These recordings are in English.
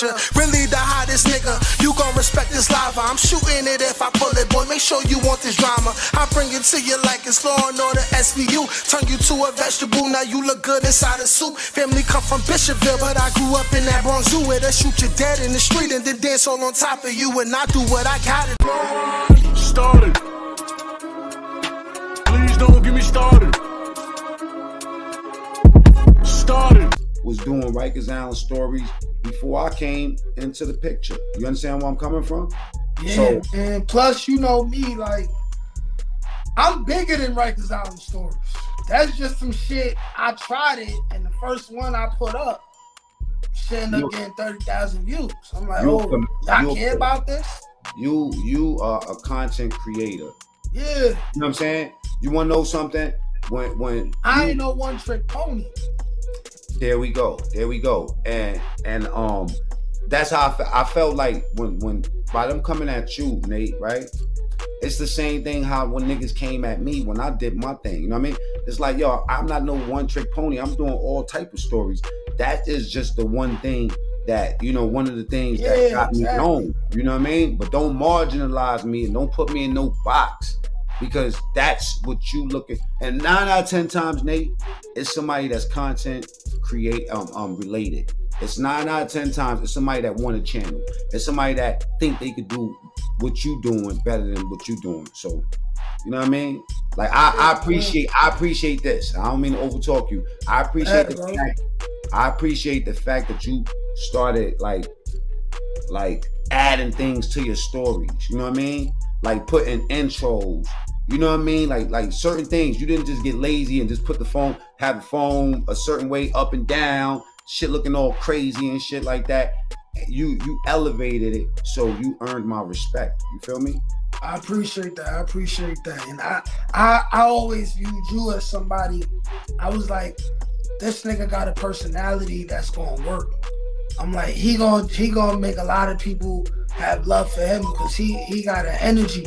picture. Really the hottest nigga, you gon' respect this lava. I'm shooting it if I pull it, boy, make sure you want this drama. I bring it to you like it's Law and Order SVU. Turn you to a vegetable, now you look good inside a soup. Family come from Bishopville, but I grew up in that Bronx Zoo where they shoot you dead in the street and then dance all on top of you. And I do what I gotta do. Started. Please don't get me started. Started. Was doing Rikers Island stories before I came into the picture. You understand where I'm coming from? Yeah, so, and plus, you know me, like, I'm bigger than Rikers Island stories. That's just some shit. I tried it, and the first one I put up, shit ended up getting 30,000 views. I'm like, oh, y'all care about this? You are a content creator. Yeah. You know what I'm saying? You want to know something? When I ain't no one trick pony. There we go. And that's how I felt like when by them coming at you, Nate, right? It's the same thing how when niggas came at me when I did my thing. You know what I mean? It's like, yo, I'm not no one trick pony. I'm doing all type of stories. That is just the one thing that, you know, one of the things that got me known. You know what I mean? But don't marginalize me and don't put me in no box. Because that's what you look at. And 9 out of 10 times, Nate, it's somebody that's content related. It's 9 out of 10 times, it's somebody that want a channel. It's somebody that think they could do what you doing better than what you doing. So, you know what I mean? Like I appreciate this. I don't mean to overtalk you. I appreciate the fact that you started like adding things to your stories. You know what I mean? Like putting intros. You know what I mean? Like certain things. You didn't just get lazy and just have the phone a certain way up and down, shit looking all crazy and shit like that. You elevated it, so you earned my respect. You feel me? I appreciate that. And I always viewed you as somebody, I was like, this nigga got a personality that's gonna work. I'm like, he gonna make a lot of people have love for him because he got an energy.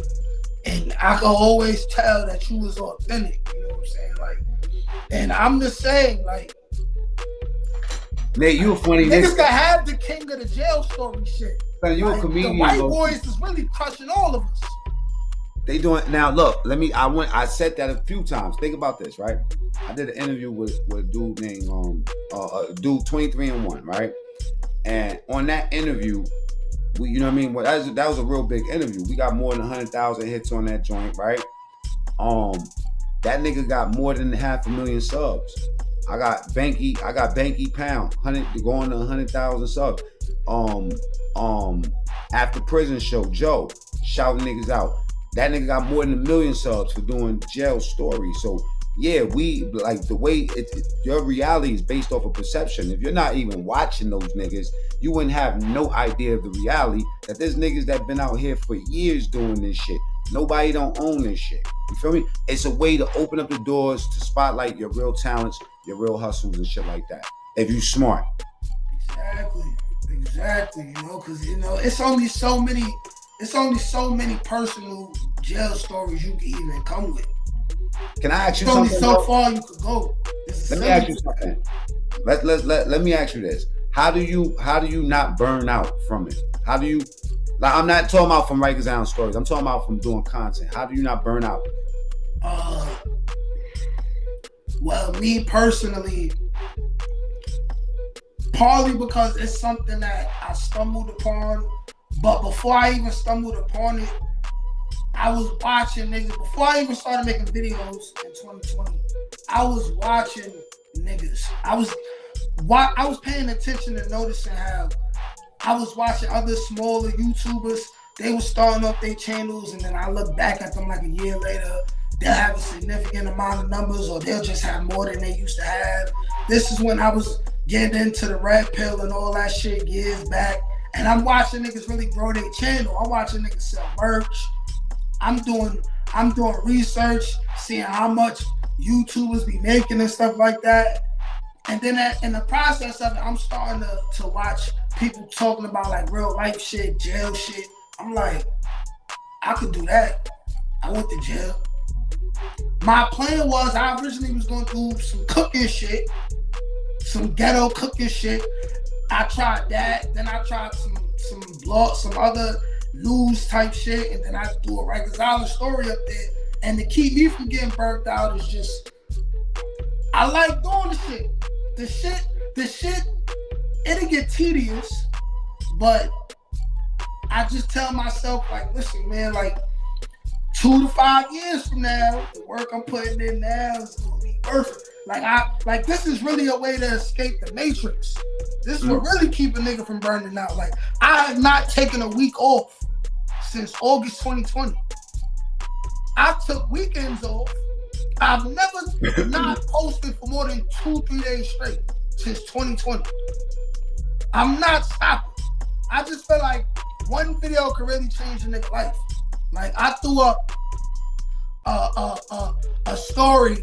And I can always tell that you was authentic. You know what I'm saying? Like, and I'm just saying, like, Nate, you a funny nigga. Niggas can have the king of the jail story shit. Man, you like, a comedian. The white boys is really crushing all of us. They doing now. Look, I said that a few times. Think about this, right? I did an interview with a dude named dude 23andOne, right? And on that interview, you know what I mean? Well, that was a real big interview. We got more than 100,000 hits on that joint, right? That nigga got more than 500,000 subs. I got Banky Pound, going to 100,000 subs. After Prison Show, Joe, shouting niggas out. That nigga got more than 1 million subs for doing jail stories. So yeah, we like the way your reality is based off of perception. If you're not even watching those niggas, you wouldn't have no idea of the reality that there's niggas that been out here for years doing this shit. Nobody don't own this shit. You feel me? It's a way to open up the doors to spotlight your real talents, your real hustles and shit like that. If you smart. Exactly. You know, because you know it's only so many personal jail stories you can even come with. Can I ask you it's something? Only so far you could go. Let me ask you something. Let me ask you this. How do you not burn out from it? How do you, like, I'm not talking about from Rikers Island stories. I'm talking about from doing content. How do you not burn out? Well, me personally, partly because it's something that I stumbled upon, but before I even stumbled upon it, I was watching niggas. Before I even started making videos in 2020, I was watching niggas. I was paying attention and noticing how I was watching other smaller YouTubers. They were starting up their channels, and then I look back at them like a year later. They'll have a significant amount of numbers, or they'll just have more than they used to have. This is when I was getting into the red pill and all that shit years back. And I'm watching niggas really grow their channel. I'm watching niggas sell merch. I'm doing research, seeing how much YouTubers be making and stuff like that. And then in the process of it, I'm starting to watch people talking about like real life shit, jail shit. I'm like, I could do that. I went to jail. My plan was I originally was going to do some cooking shit, some ghetto cooking shit. I tried that. Then I tried some other news type shit, and then I threw a Rikers Island story up there. And to keep me from getting burnt out is just, I like doing the shit. The shit, it'll get tedious, but I just tell myself, like, listen, man, like 2 to 5 years from now, the work I'm putting in now is gonna be worth it. Like this is really a way to escape the matrix. This is what really keep a nigga from burning out. Like, I have not taken a week off since August 2020. I took weekends off. I've never not posted for more than 2-3 days straight since 2020. I'm not stopping. I just feel like one video could really change a nigga's life. Like, I threw up a story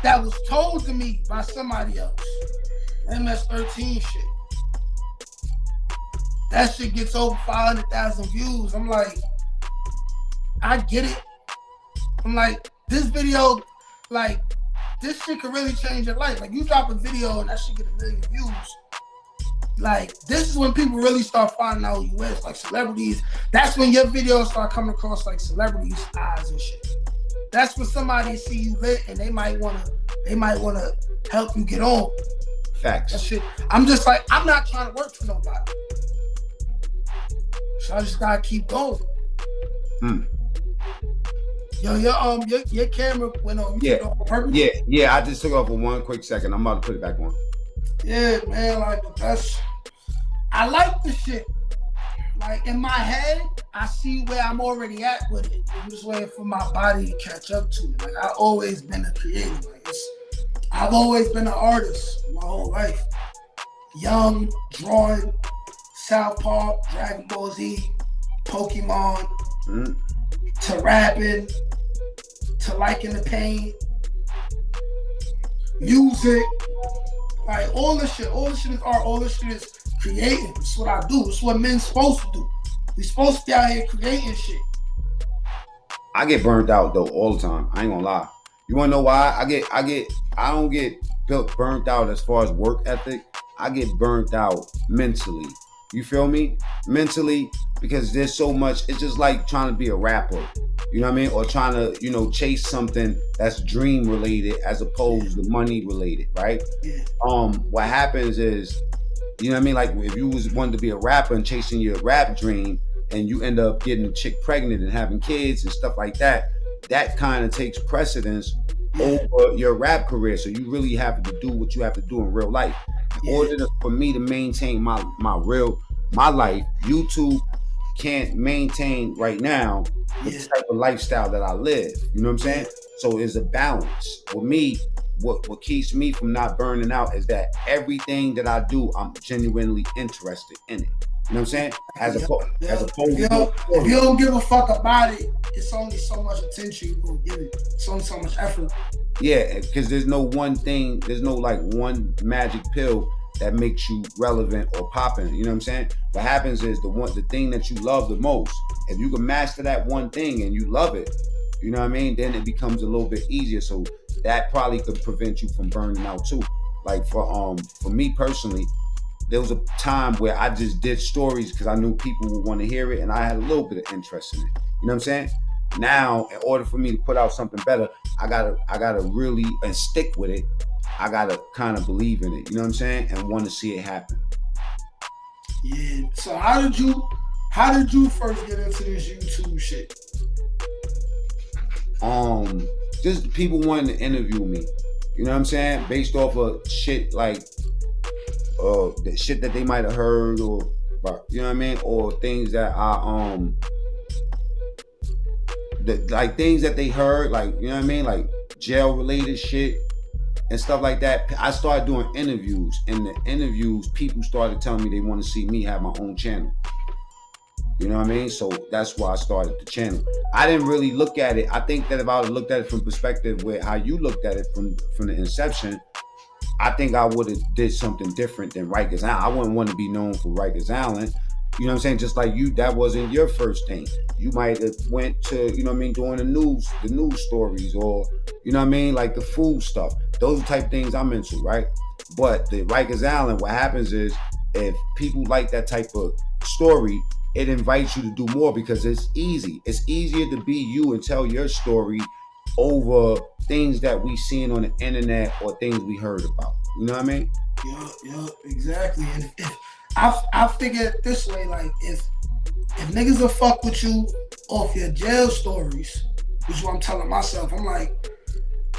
that was told to me by somebody else. MS-13 shit. That shit gets over 500,000 views. I'm like, I get it. I'm like, this video, like, this shit could really change your life. Like, you drop a video and that shit get 1 million views. Like, this is when people really start finding out who you is, like celebrities. That's when your videos start coming across like celebrities' eyes and shit. That's when somebody see you lit and they might wanna help you get on. Facts. That shit. I'm just like, I'm not trying to work for nobody. So I just gotta keep going. Yo, your camera went on. You took it off on purpose? Yeah. I just took it off for 1 quick second. I'm about to put it back on. Yeah, man, like, I like the shit. Like, in my head, I see where I'm already at with it. I'm just waiting for my body to catch up to it. Like, I've always been a creator. Like, I've always been an artist my whole life. Young, drawing, South Park, Dragon Ball Z, Pokemon, to rapping, to liking the pain, music, like all this shit is art, all this shit is creating. It's what I do. It's what men's supposed to do. We supposed to be out here creating shit. I get burnt out though all the time. I ain't gonna lie. You wanna know why? I don't get burnt out as far as work ethic. I get burnt out mentally. You feel me? Mentally, because there's so much. It's just like trying to be a rapper. You know what I mean? Or trying to, chase something that's dream related as opposed to money related, right? Yeah. What happens is, you know what I mean? Like if you was wanted to be a rapper and chasing your rap dream and you end up getting a chick pregnant and having kids and stuff like that, that kind of takes precedence over your rap career. So you really have to do what you have to do in real life. In order for me to maintain my life, YouTube can't maintain right now the type of lifestyle that I live. You know what I'm saying? So it's a balance. For me, what keeps me from not burning out is that everything that I do, I'm genuinely interested in it. You know what I'm saying? As opposed if you don't give a fuck about it, it's only so much attention you're gonna give it. It's only so much effort. Yeah, because there's no one thing, there's no like one magic pill that makes you relevant or popping. You know what I'm saying? What happens is the thing that you love the most, if you can master that one thing and you love it, you know what I mean? Then it becomes a little bit easier. So that probably could prevent you from burning out too. Like for me personally, there was a time where I just did stories because I knew people would want to hear it and I had a little bit of interest in it. You know what I'm saying? Now, in order for me to put out something better, I gotta really and stick with it. I gotta kind of believe in it, you know what I'm saying, and want to see it happen. Yeah. So how did you first get into this YouTube shit? Just people wanting to interview me, you know what I'm saying, based off of shit like the shit that they might have heard, or you know what I mean, or things that I like things that they heard, like, you know what I mean, like jail related shit and stuff like that. I started doing interviews, and the interviews, people started telling me they want to see me have my own channel. You know what I mean? So that's why I started the channel. I didn't really look at it. I think that if I would have looked at it from perspective where how you looked at it from the inception, I think I would have did something different than Rikers Island. I wouldn't want to be known for Rikers Island. You know what I'm saying? Just like you, that wasn't your first thing. You might have went to, you know what I mean, doing the news stories, or, you know what I mean, like the food stuff. Those are the type of things I'm into, right? But the Rikers Island, what happens is if people like that type of story, it invites you to do more because it's easy. It's easier to be you and tell your story over things that we seen on the internet or things we heard about. You know what I mean? Yeah, exactly. And if I figure it this way, like if niggas will fuck with you off your jail stories, which is what I'm telling myself, I'm like,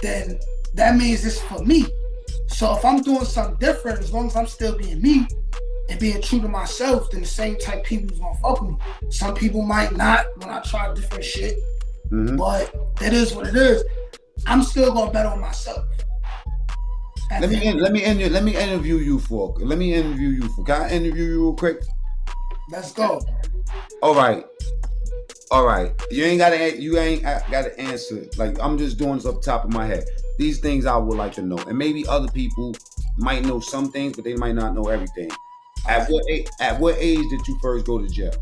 then that means it's for me. So if I'm doing something different, as long as I'm still being me and being true to myself, then the same type people is gonna fuck with me. Some people might not when I try different shit, but it is what it is. I'm still gonna bet on myself. Let me interview you for. Can I interview you real quick? Let's go. All right. You ain't gotta answer. Like, I'm just doing this off the top of my head. These things I would like to know, and maybe other people might know some things, but they might not know everything. At what age did you first go to jail?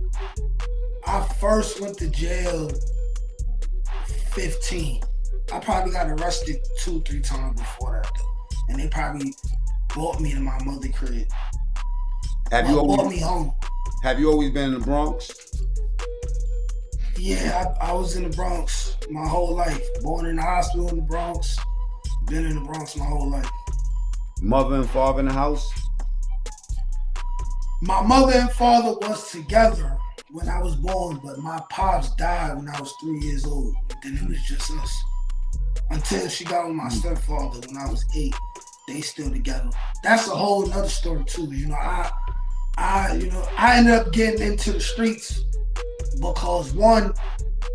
I first went to jail 15. I probably got arrested 2-3 times before that, though. And they probably brought me to my mother's crib. Brought me home. Have you always been in the Bronx? Yeah, I was in the Bronx my whole life. Born in the hospital in the Bronx. Been in the Bronx my whole life. Mother and father in the house? My mother and father was together when I was born, but my pops died when I was 3 years old. Then it was just us. Until she got with my stepfather when I was 8. They still together. That's a whole nother story too. I ended up getting into the streets because one,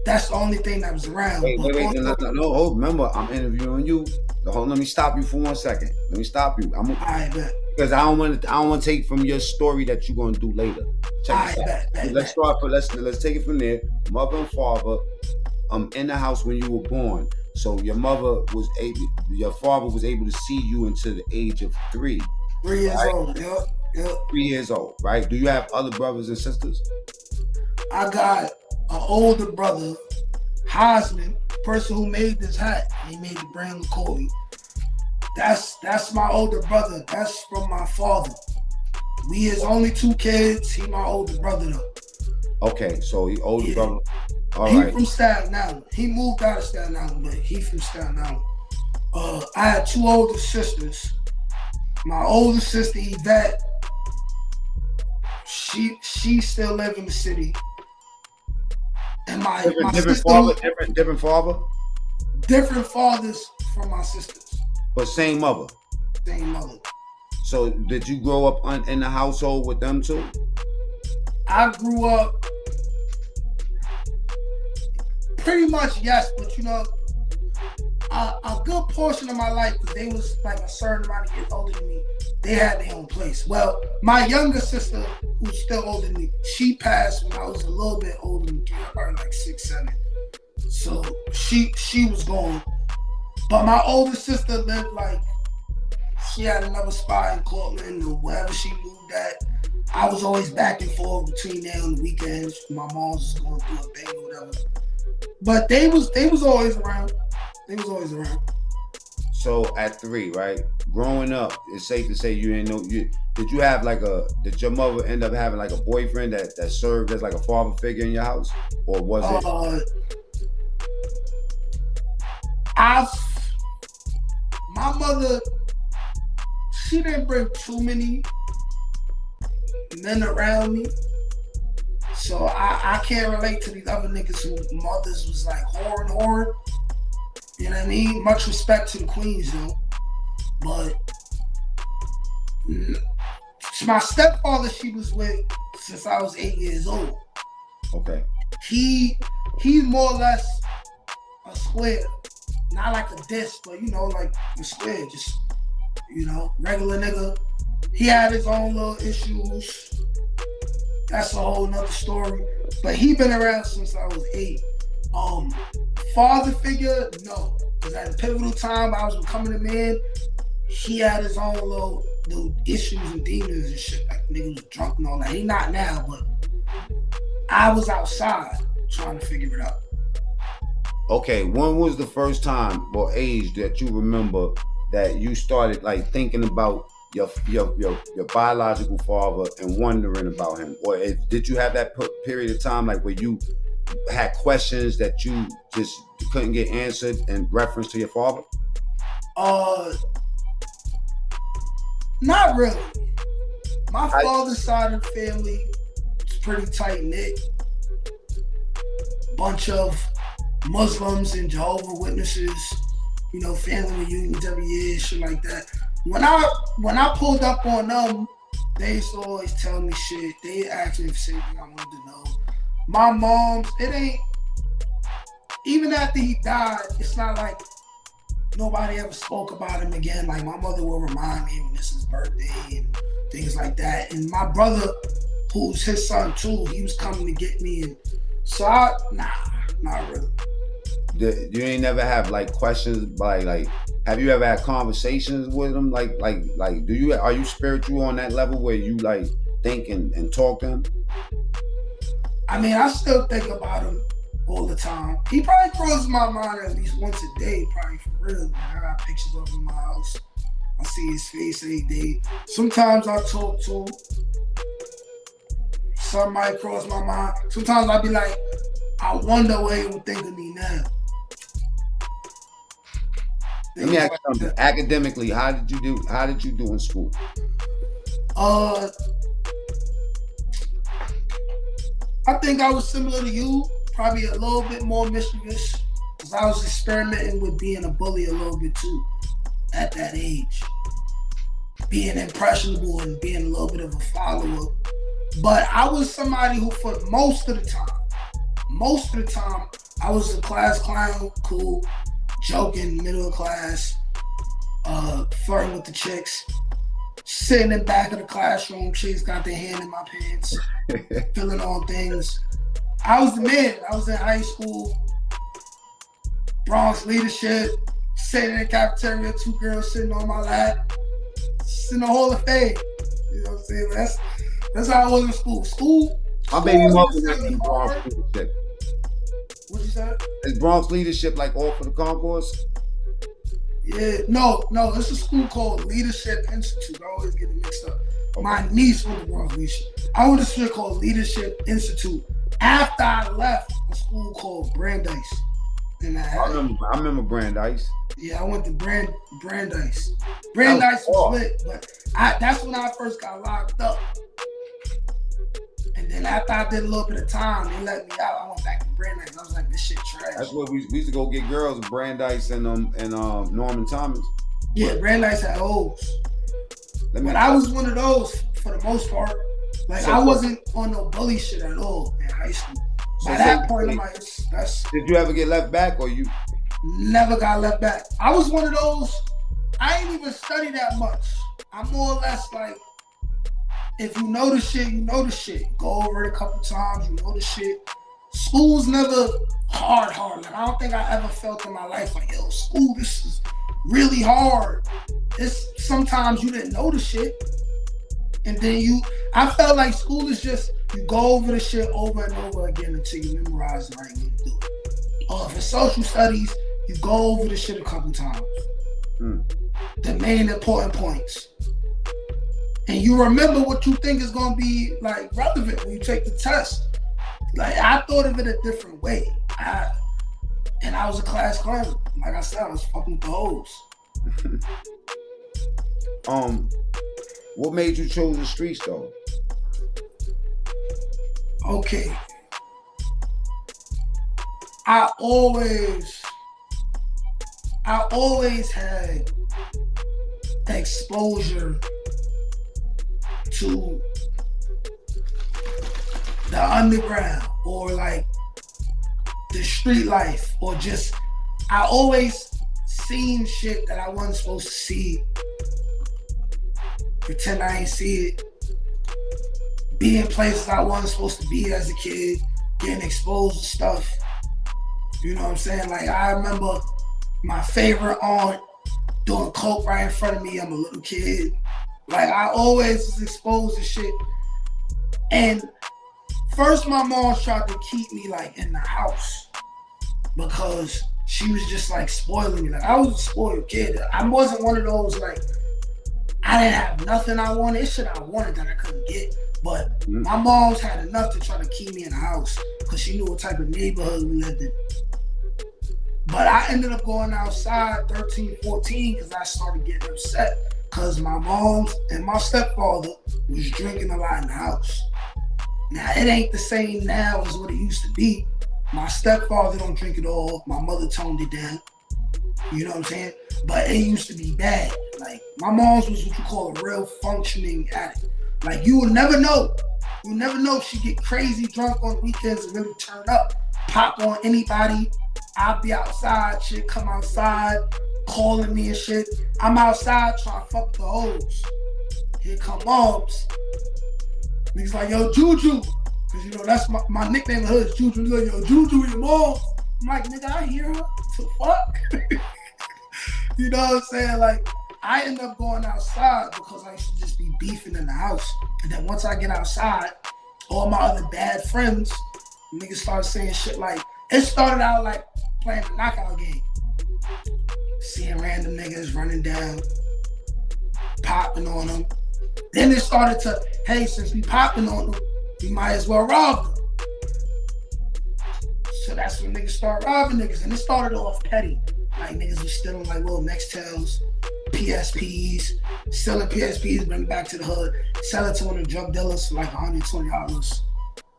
that's the only thing that was around. Wait, no, remember, I'm interviewing you. Let me stop you for 1 second. Let me stop you. I bet. Because I don't want to take from your story that you're gonna do later. Check this out. Let's take it from there. Mother and father, in the house when you were born. So your father was able to see you until the age of 3. 3 years old. Yep. 3 years old, right? Do you have other brothers and sisters? I got an older brother, Hosman, person who made this hat. He made the brand LaCoy. That's my older brother. That's from my father. We his only 2 kids. He my older brother though. Okay, so he older brother. He from Staten Island. He moved out of Staten Island, but he from Staten Island. I had 2 older sisters. My older sister Yvette, she still live in the city. And my different father? Different fathers from my sisters. But same mother? Same mother. So did you grow up in the household with them too? I grew up pretty much, yes, but a good portion of my life, because they was like a certain amount of years older than me, they had their own place. Well, my younger sister, who's still older than me, she passed when I was a little bit older than me, probably like 6, 7. So she was gone. But my older sister lived she had another spot in Cortland or wherever she moved at. I was always back and forth between there on the weekends. My mom was just going through a thing or whatever. But they was always around. They was always around. So at 3, right? Growing up, it's safe to say you didn't know. Did you have did your mother end up having a boyfriend that served as a father figure in your house? Or was it? My mother, she didn't bring too many men around me. So I can't relate to these other niggas who mothers was whoring. You know what I mean? Much respect to the queens though. But my stepfather she was with since I was 8 years old. Okay. He's more or less a square. Not like a disc, but a square. Just, regular nigga. He had his own little issues. That's a whole nother story. But he been around since I was 8. Father figure, no. Because at a pivotal time, I was becoming a man. He had his own little issues and demons and shit. Nigga was drunk and all that. He not now, but I was outside trying to figure it out. Okay, when was the first time or age that you remember that you started thinking about your biological father and wondering about him, or did you have that period of time like where you had questions that you just couldn't get answered in reference to your father? Not really. My father's side of the family is pretty tight knit. Bunch of Muslims and Jehovah's Witnesses, you know, family reunions every year, shit like that. When I pulled up on them, they used to always tell me shit. They asked me the same thing I wanted to know. My mom's, it ain't, even after he died, it's not like nobody ever spoke about him again. Like, my mother will remind me when it's his birthday and things like that. And my brother, who's his son too, he was coming to get me. And so not really. You ain't never have like questions by like, have you ever had conversations with him? Like, are you spiritual on that level where you like think and talk to him? I mean, I still think about him all the time. He probably crosses my mind at least once a day, probably for real. I got pictures of him in my house. I see his face every day. Sometimes I talk to him. Something might cross my mind. Sometimes I'll be like, I wonder what he would think of me now. Let me ask you something. Academically, how did you do in school? I think I was similar to you, probably a little bit more mischievous, because I was experimenting with being a bully a little bit too at that age. Being impressionable and being a little bit of a follower. But I was somebody who, for most of the time, I was a class clown, cool, joking, middle of class, flirting with the chicks, sitting in the back of the classroom, chicks got their hand in my pants, feeling on things. I was the man. I was in high school, Bronx leadership, sitting in the cafeteria, 2 girls sitting on my lap, in the Hall of Fame. You know what I'm saying? That's how I was in school. My baby mother was in Bronx leadership. What you said? Is Bronx leadership like all for the concourse? Yeah, no, it's a school called Leadership Institute. I always get it mixed up. Okay. My niece went to Bronx Leadership. I went to a school called Leadership Institute after I left a school called Brandeis. I remember Brandeis. Yeah, I went to Brandeis. Brandeis was lit, but that's when I first got locked up. And then after I did a little bit of time, they let me out. I went back to Brandeis. I was like, this shit trash. That's where we used to go get girls, Brandeis and Norman Thomas. Yeah, Brandeis had hoes. But I was one of those for the most part. Like, I wasn't on no bully shit at all in high school. By that point, I'm like, did you ever get left back, or you? Never got left back. I was one of those, I ain't even study that much. I'm more or less like, if you know the shit, you know the shit. Go over it a couple times, you know the shit. School's never hard. Like, I don't think I ever felt in my life like, yo, school, this is really hard. It's sometimes you didn't know the shit. And then I felt like school is just, you go over the shit over and over again until you memorize the right way to do it. For social studies, you go over the shit a couple times. The main important points. And you remember what you think is going to be like relevant when you take the test. Like, I thought of it a different way. And I was a class clown. Like I said, I was fucking with the hoes. What made you choose the streets though? Okay. I always had exposure to the underground or like the street life, or just, I always seen shit that I wasn't supposed to see. Pretend I ain't see it. Be in places I wasn't supposed to be as a kid, getting exposed to stuff. You know what I'm saying? Like, I remember my favorite aunt doing coke right in front of me. I'm a little kid. Like, I always was exposed to shit. And first my mom tried to keep me like in the house because she was just like spoiling me. Like, I was a spoiled kid. I wasn't one of those like, I didn't have nothing I wanted. It's shit I wanted that I couldn't get. But my mom's had enough to try to keep me in the house because she knew what type of neighborhood we lived in. But I ended up going outside 13, 14 because I started getting upset because my mom's and my stepfather was drinking a lot in the house. Now, it ain't the same now as what it used to be. My stepfather don't drink at all. My mother toned it down. You know what I'm saying? But it used to be bad. Like, my mom's was what you call a real functioning addict. Like, you will never know. You'll never know if she get crazy drunk on weekends and really turn up, pop on anybody. I'll be outside, shit, come outside, calling me and shit. I'm outside trying to fuck the hoes. Here come moms. Niggas like, yo, Juju. Cause you know, that's my nickname in the hood is Juju. He's like, yo, Juju, your mom. I'm like, nigga, I hear her. What the fuck? You know what I'm saying? Like, I end up going outside because I used to just be beefing in the house. And then once I get outside, all my other bad friends, niggas start saying shit like, it started out like playing a knockout game. Seeing random niggas running down, popping on them. Then it started to, hey, since we popping on them, we might as well rob them. So that's when niggas start robbing niggas. And it started off petty. Like, niggas was stealing like little Nextels, PSPs, selling PSPs, bring it back to the hood, sell it to one of the drug dealers for like $120.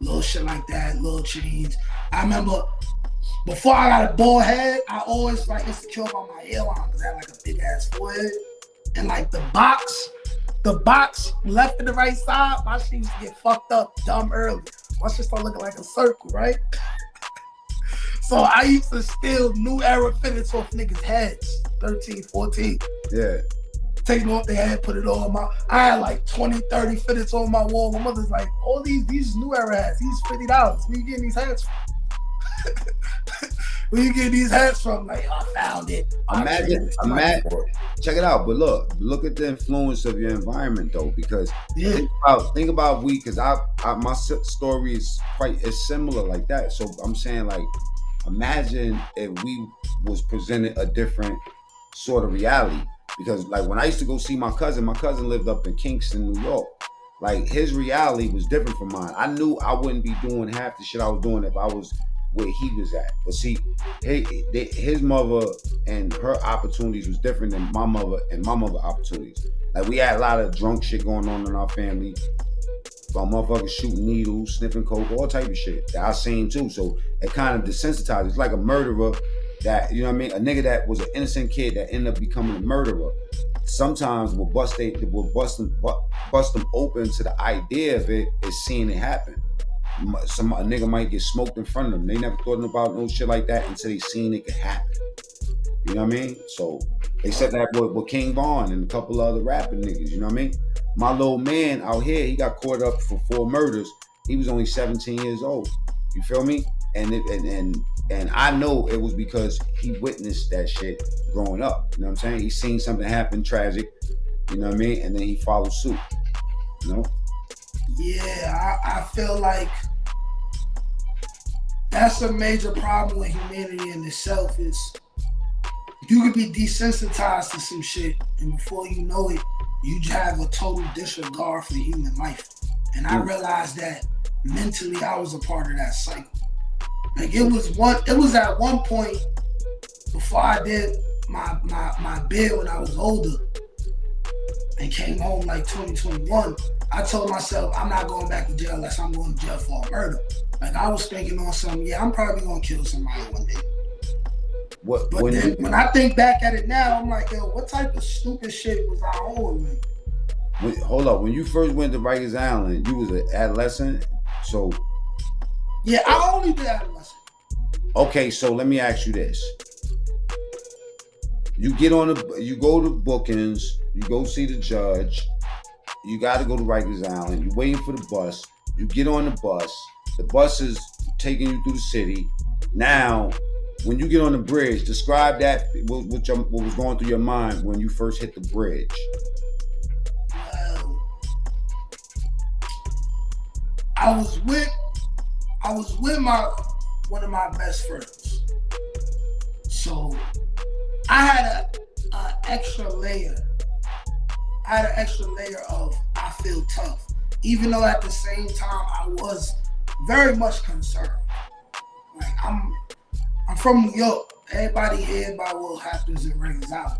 Little shit like that, little chains. I remember before I got a bald head, I always like insecure about my hairline because I had like a big ass forehead. And like the box left and the right side, my shit used to get fucked up dumb early. My shit started looking like a circle, right? So I used to steal new era fitteds off niggas' heads, 13, 14. Yeah. Taking off their head, put it on I had like 20, 30 fitteds on my wall. My mother's like, all these new era hats, these $50. Where you getting these hats from? Where you getting these hats from? Like, I found it. Imagine, check it out. But look at the influence of your environment though, because think about we, because my story is similar like that. So I'm saying, like, imagine if we was presented a different sort of reality. Because like when I used to go see my cousin lived up in Kingston, New York. Like, his reality was different from mine. I knew I wouldn't be doing half the shit I was doing if I was where he was at. But see, his mother and her opportunities was different than my mother and my mother opportunities. Like, we had a lot of drunk shit going on in our family. From motherfuckers shooting needles, sniffing coke, all type of shit that I seen too. So it kind of desensitized. It's like a murderer that, you know what I mean? A nigga that was an innocent kid that ended up becoming a murderer. Sometimes will bust them open to the idea of it is seeing it happen. A nigga might get smoked in front of them. They never thought about no shit like that until they seen it could happen. You know what I mean? So they said that with King Von and a couple other rapping niggas. You know what I mean? My little man out here, he got caught up for 4 murders. He was only 17 years old. You feel me? And I know it was because he witnessed that shit growing up. You know what I'm saying? He seen something happen tragic. You know what I mean? And then he followed suit. You know? Yeah, I feel like that's a major problem with humanity in itself. Is you could be desensitized to some shit, and before you know it, you have a total disregard for human life. And I realized that mentally I was a part of that cycle. Like, it was at one point before I did my bid when I was older and came home like 2021, I told myself I'm not going back to jail unless I'm going to jail for a murder. Like, I was thinking on something, I'm probably gonna kill somebody one day. When I think back at it now, I'm like, yo, what type of stupid shit was I on? Hold up, when you first went to Rikers Island, you was an adolescent, so... Yeah, I only did adolescent. Okay, so let me ask you this. You go to bookings, you go see the judge, you gotta go to Rikers Island, you're waiting for the bus, you get on the bus is taking you through the city. Now, when you get on the bridge, describe that, what was going through your mind when you first hit the bridge. I was with one of my best friends. So I had a extra layer. I had an extra layer of I feel tough, even though at the same time I was very much concerned. Like I'm from New York. Everybody hear about what happens in Rikers out.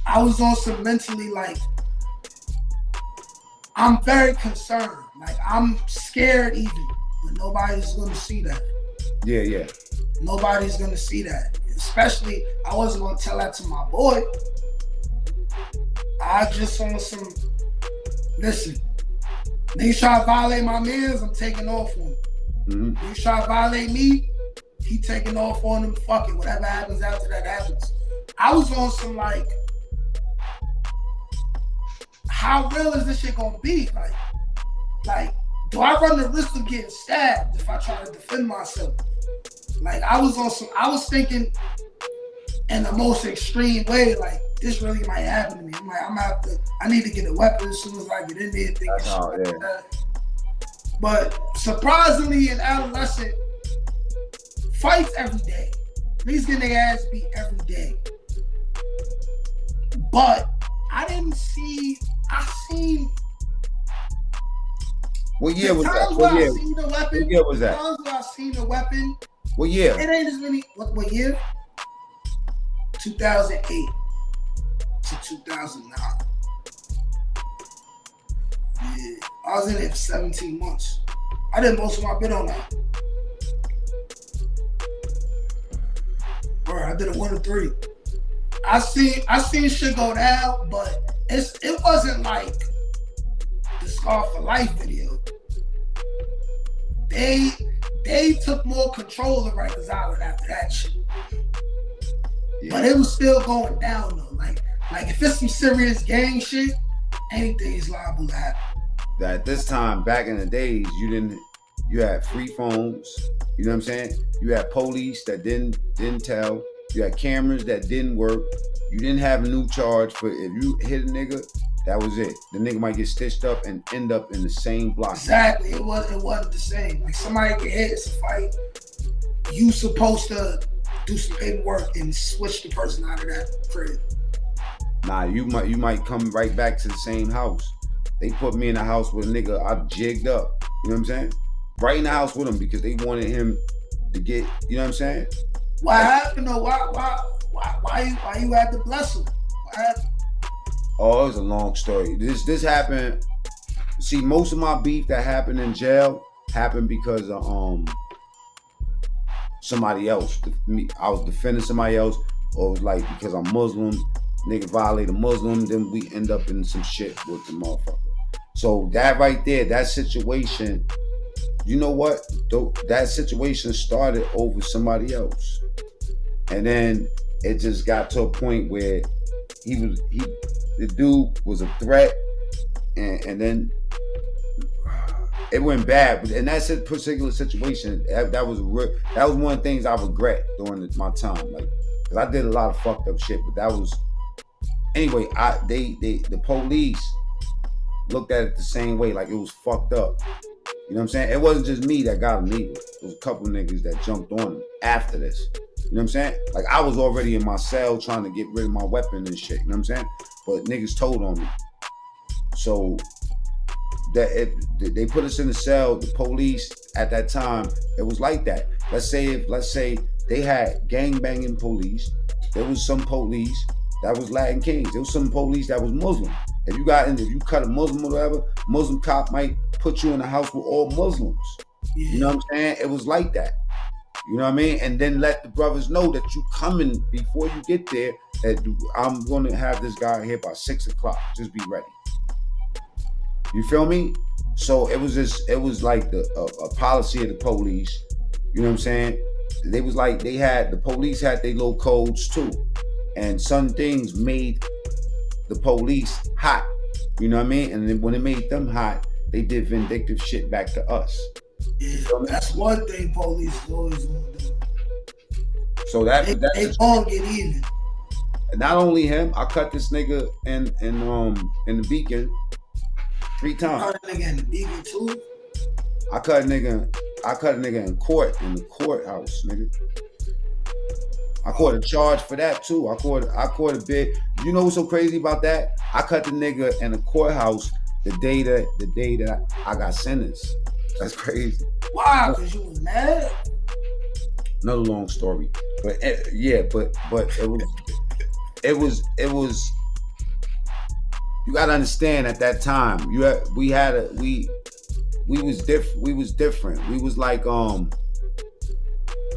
I was on some mentally like I'm very concerned. Like I'm scared even, but nobody's gonna see that. Yeah. Nobody's gonna see that. Especially, I wasn't gonna tell that to my boy. I just on some. Listen, niggas try to violate my mans, I'm taking off on him. Niggas try to violate me, he taking off on him. Fuck it, whatever happens after that happens. I was on some like, how real is this shit gonna be? Like, do I run the risk of getting stabbed if I try to defend myself? Like, I was thinking in the most extreme way, like, this really might happen to me. I'm like, I need to get a weapon as soon as I get in there. Like that. But surprisingly, in adolescent, fights every day. Niggas getting their ass beat every day. But I seen. What year was that? What year was that? Times where I seen the weapon. What year? It ain't as many. What year? 2008 to 2009. Yeah, I was in it for 17 months. I did most of my bit on that. Bro, I did a 1 to 3. I seen shit go down, but it wasn't like the Scar for Life video. They took more control of Rikers Island after that shit. Yeah. But it was still going down though. Like if it's some serious gang shit, anything is liable to happen. At this time, back in the days, you had free phones, you know what I'm saying? You had police that didn't tell. You had cameras that didn't work. You didn't have a new charge for if you hit a nigga, that was it. The nigga might get stitched up and end up in the same block. Exactly. It wasn't the same. Like somebody get hit, it's a fight. You supposed to do some paperwork and switch the person out of that crib. Nah, you might come right back to the same house. They put me in a house with a nigga I jigged up. You know what I'm saying? Right in the house with him because they wanted him to get, you know what I'm saying? What happened though? Why you had to bless him? What happened? Oh, it was a long story. This happened. See, most of my beef that happened in jail happened because of somebody else. I was defending somebody else, or it was like because I'm Muslim, nigga violate a Muslim, then we end up in some shit with the motherfucker. So that right there, that situation, you know what? That situation started over somebody else. And then it just got to a point where the dude was a threat, and then it went bad. But in that particular situation, that was one of the things I regret during my time. Like, cause I did a lot of fucked up shit, but that was anyway. The police looked at it the same way, like it was fucked up. You know what I'm saying? It wasn't just me that got him either. It was a couple niggas that jumped on him after this. You know what I'm saying? Like I was already in my cell trying to get rid of my weapon and shit. You know what I'm saying? But niggas told on me. So they put us in the cell. The police at that time, it was like that. Let's say they had gangbanging police. There was some police that was Latin Kings. There was some police that was Muslim. If you cut a Muslim or whatever, Muslim cop might put you in a house with all Muslims. Yeah. You know what I'm saying? It was like that. You know what I mean? And then let the brothers know that you coming before you get there. That I'm going to have this guy here by 6:00. Just be ready. You feel me? So it was like a policy of the police. You know what I'm saying? They was like the police had their little codes too, and some things made the police hot. You know what I mean? And then when it made them hot, they did vindictive shit back to us. Yeah, that's one thing police is always gonna do. So they all get even. Not only him, I cut this nigga in the Beacon 3 times. You cut a nigga in the Beacon too? I cut a nigga in court, in the courthouse, nigga. I caught a charge for that too. I caught a bit. You know what's so crazy about that? I cut the nigga in the courthouse the day that I got sentenced. That's crazy. Why? Because you was mad? Another long story, but yeah, but it was. You gotta understand at that time, we was different. We was different. We was like I'm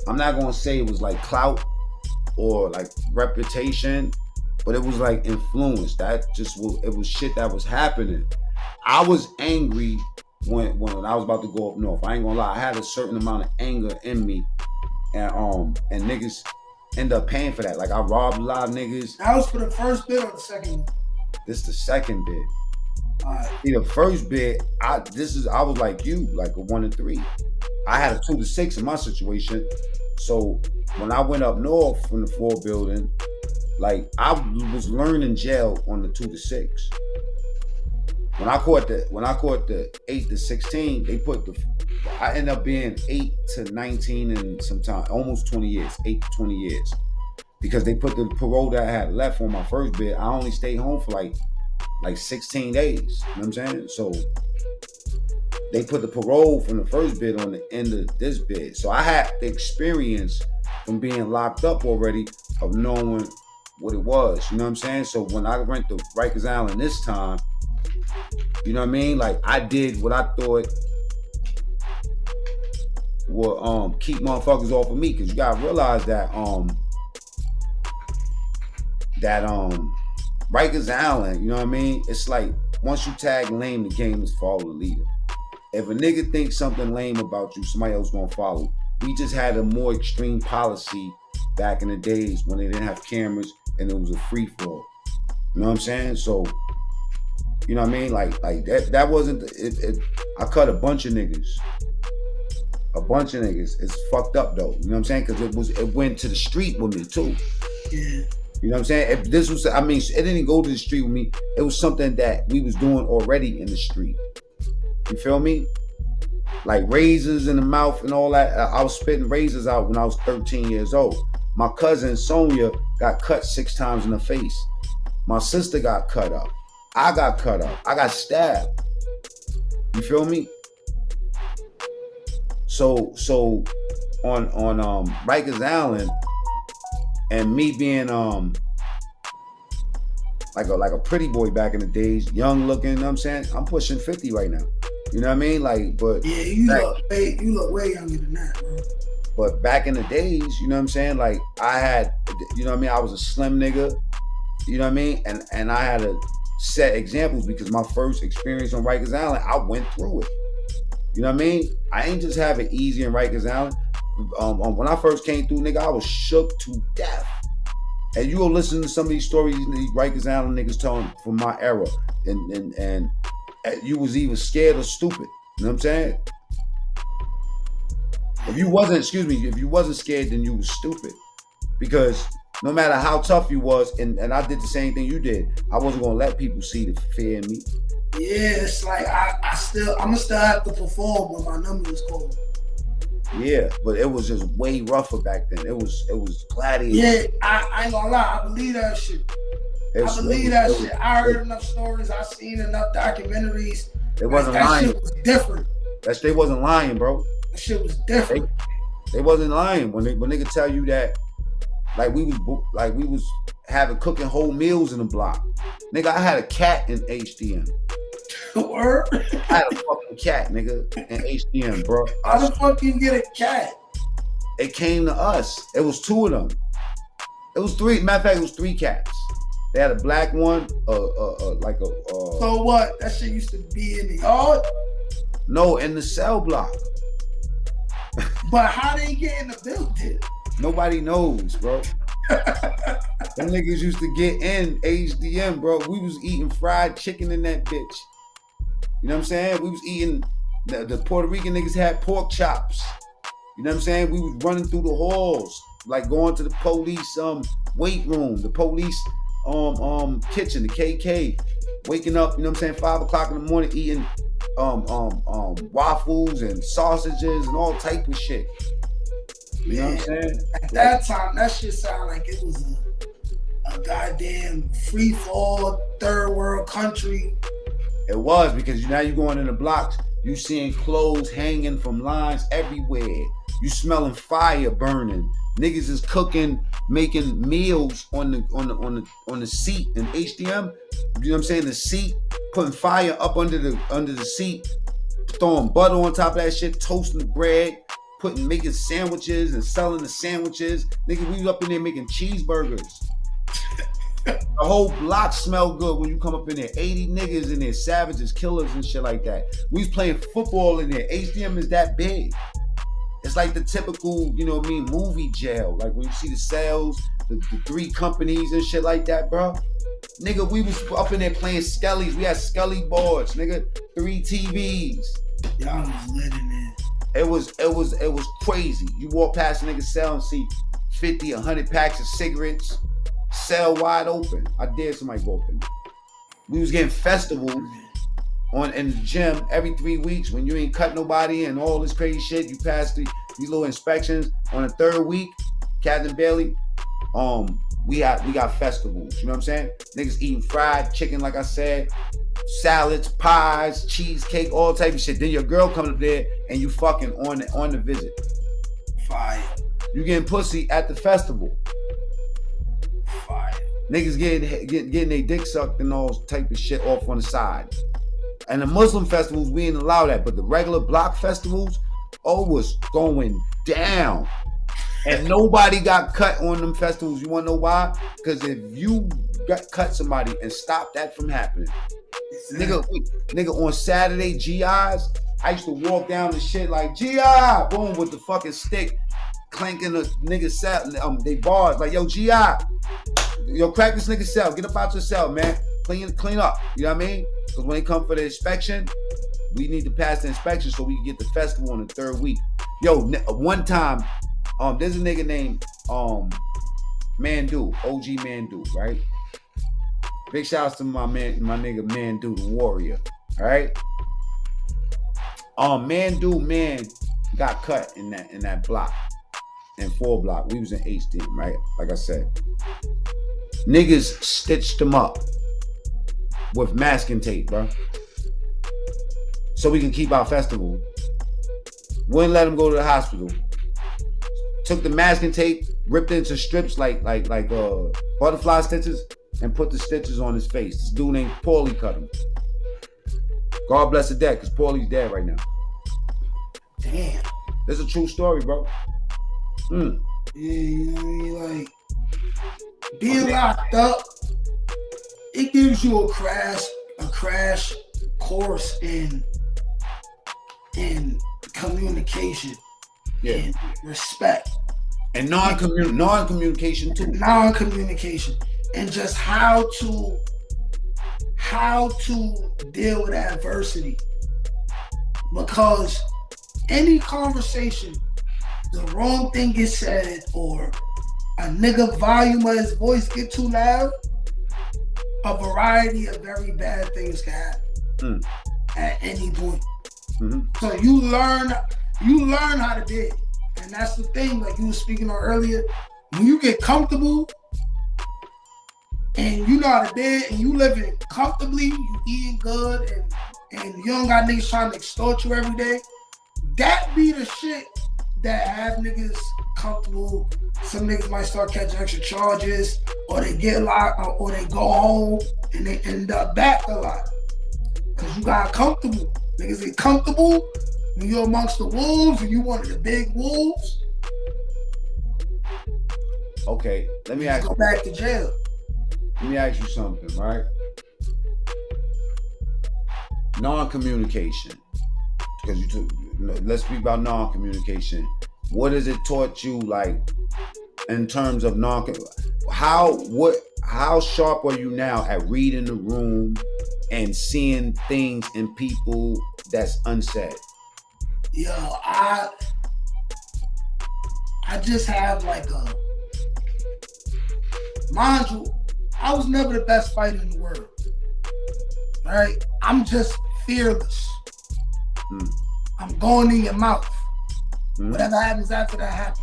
not gonna say it was like clout or like reputation, but it was like influence. It was shit that was happening. I was angry when I was about to go up north. I ain't gonna lie, I had a certain amount of anger in me, and niggas end up paying for that. Like I robbed a lot of niggas. That was for the first bid or the second one? This the second bid. Right. See, the first bid, I was like you, like a 1 and 3. I had a 2 to 6 in my situation. So when I went up north from the 4 building, like I was learning jail on the 2 to 6. When I caught the 8 to 16, I ended up being 8 to 19 and sometime almost 20 years, 8 to 20 years. Because they put the parole that I had left on my first bid. I only stayed home for like 16 days. You know what I'm saying? So they put the parole from the first bid on the end of this bid. So I had the experience from being locked up already of knowing what it was. You know what I'm saying? So when I went to Rikers Island this time, you know what I mean? Like I did what I thought would keep motherfuckers off of me. Cause you gotta realize that Rikers Island, you know what I mean? It's like once you tag lame, the game is follow the leader. If a nigga thinks something lame about you, somebody else gonna follow. We just had a more extreme policy back in the days when they didn't have cameras and it was a free fall. You know what I'm saying? So, you know what I mean? Like that wasn't it. I cut a bunch of niggas. It's fucked up though. You know what I'm saying? Because it went to the street with me too. Yeah. You know what I'm saying? If this was, it didn't go to the street with me. It was something that we was doing already in the street. You feel me? Like razors in the mouth and all that. I was spitting razors out when I was 13 years old. My cousin Sonia got cut 6 times in the face. My sister got cut up. I got cut up. I got stabbed. You feel me? So on Rikers Island, and me being like a pretty boy back in the days, young looking, you know what I'm saying? I'm pushing 50 right now. You know what I mean? Like, but yeah, you look way younger than that, bro. But back in the days, you know what I'm saying? Like I had, you know what I mean? I was a slim nigga, you know what I mean? And I had to set examples because my first experience on Rikers Island, I went through it. You know what I mean? I ain't just have it easy in Rikers Island. When I first came through, nigga, I was shook to death. And you go listen to some of these stories these Rikers Island niggas telling from my era, and you was either scared or stupid. You know what I'm saying? If you wasn't scared, then you was stupid. Because no matter how tough you was, and I did the same thing you did, I wasn't gonna let people see the fear in me. Yeah, it's like I'ma still have to perform when my number is called. Yeah, but it was just way rougher back then. It was gladiator. Yeah, I ain't gonna lie, I believe that shit. I heard enough stories, I seen enough documentaries. They wasn't lying. That shit was different. They wasn't lying, bro. That shit was different. They wasn't lying when they could tell you that, like we was having cooking whole meals in the block. Nigga, I had a cat in HDM. Word? I had a fucking cat, nigga, in HDM, bro. How the fuck you get a cat? It came to us. It was 2 of them. It was 3. Matter of fact, it was 3 cats. They had a black one, So what? That shit used to be in the yard? No, in the cell block. But how they get in the building? Nobody knows, bro. Them niggas used to get in HDM, bro. We was eating fried chicken in that bitch. You know what I'm saying? We was eating, the Puerto Rican niggas had pork chops. You know what I'm saying? We was running through the halls, like going to the police weight room, the police kitchen, the KK, waking up, you know what I'm saying, 5 o'clock in the morning, eating waffles and sausages and all type of shit. You know what I'm saying? At that time, that shit sounded like it was a a goddamn free fall third world country. It was, because now you going in the blocks, you seeing clothes hanging from lines everywhere. You smelling fire burning. Niggas is cooking, making meals on the seat in HDM. You know what I'm saying? The seat, putting fire up under the seat, throwing butter on top of that shit, toasting the bread, making sandwiches and selling the sandwiches. Nigga, we up in there making cheeseburgers. The whole block smell good when you come up in there. 80 niggas in there, savages, killers and shit like that. We was playing football in there. HDM is that big. It's like the typical, you know what I mean, movie jail. Like when you see the cells, the 3 companies and shit like that, bro. Nigga, we was up in there playing skellies. We had skelly boards, nigga. 3 TVs. Y'all was lit in there. It was crazy. You walk past a nigga's cell and see 50, 100 packs of cigarettes. Cell wide open. I dared somebody go open. We was getting festivals in the gym every 3 weeks when you ain't cut nobody and all this crazy shit. You pass these little inspections on the 3rd week. Captain Bailey, we got festivals. You know what I'm saying? Niggas eating fried chicken, like I said, salads, pies, cheesecake, all type of shit. Then your girl coming up there and you fucking on the visit. Fire. You getting pussy at the festival. Fire. Niggas getting their dick sucked and all type of shit off on the side. And the Muslim festivals, we ain't allow that. But the regular block festivals, was going down. And nobody got cut on them festivals. You want to know why? Because if you cut somebody and stop that from happening. Nigga, on Saturday, GIs, I used to walk down the shit like, GI, boom, with the fucking stick, clanking the nigga's cell, they bars, like, yo, GI, yo, crack this nigga's cell, get up out your cell, man, clean up, you know what I mean? Because when they come for the inspection, we need to pass the inspection so we can get the festival on the 3rd week. Yo, one time, there's a nigga named Mandu, OG Mandu, right? Big shouts to my nigga Mandu, the warrior. All right. Mandu got cut in that block, in 4 block. We was in HDM, right? Like I said, niggas stitched him up with masking tape, bro, so we can keep our festival. Wouldn't let him go to the hospital. Took the masking tape, ripped it into strips like butterfly stitches, and put the stitches on his face. This dude named Paulie cut him. God bless the dead, because Paulie's dead right now. Damn. This is a true story, bro. Yeah, you know what I mean? Like, being locked up, it gives you a crash course in communication, and respect, and non-communication too. Non-communication, and just how to deal with adversity. Because any conversation, the wrong thing gets said, or a nigga volume of his voice get too loud, a variety of very bad things can happen at any point. Mm-hmm. So you learn how to deal. And that's the thing, like you were speaking on earlier, when you get comfortable and you know how to deal and you living comfortably, you eating good, and you don't got niggas trying to extort you every day, that be the shit that have niggas comfortable. Some niggas might start catching extra charges, or they get locked, or they go home and they end up back a lot. Cause you got comfortable. Niggas get comfortable when you're amongst the wolves and you one of the big wolves. Okay, let me ask you. Go back to jail. Let me ask you something, right? Non-communication. Because let's speak about non-communication. What has it taught you, like, in terms of how sharp are you now at reading the room and seeing things in people that's unsaid? Yo, I just have like mind you, I was never the best fighter in the world. Right? I'm just fearless. I'm going in your mouth. Whatever happens after that happens.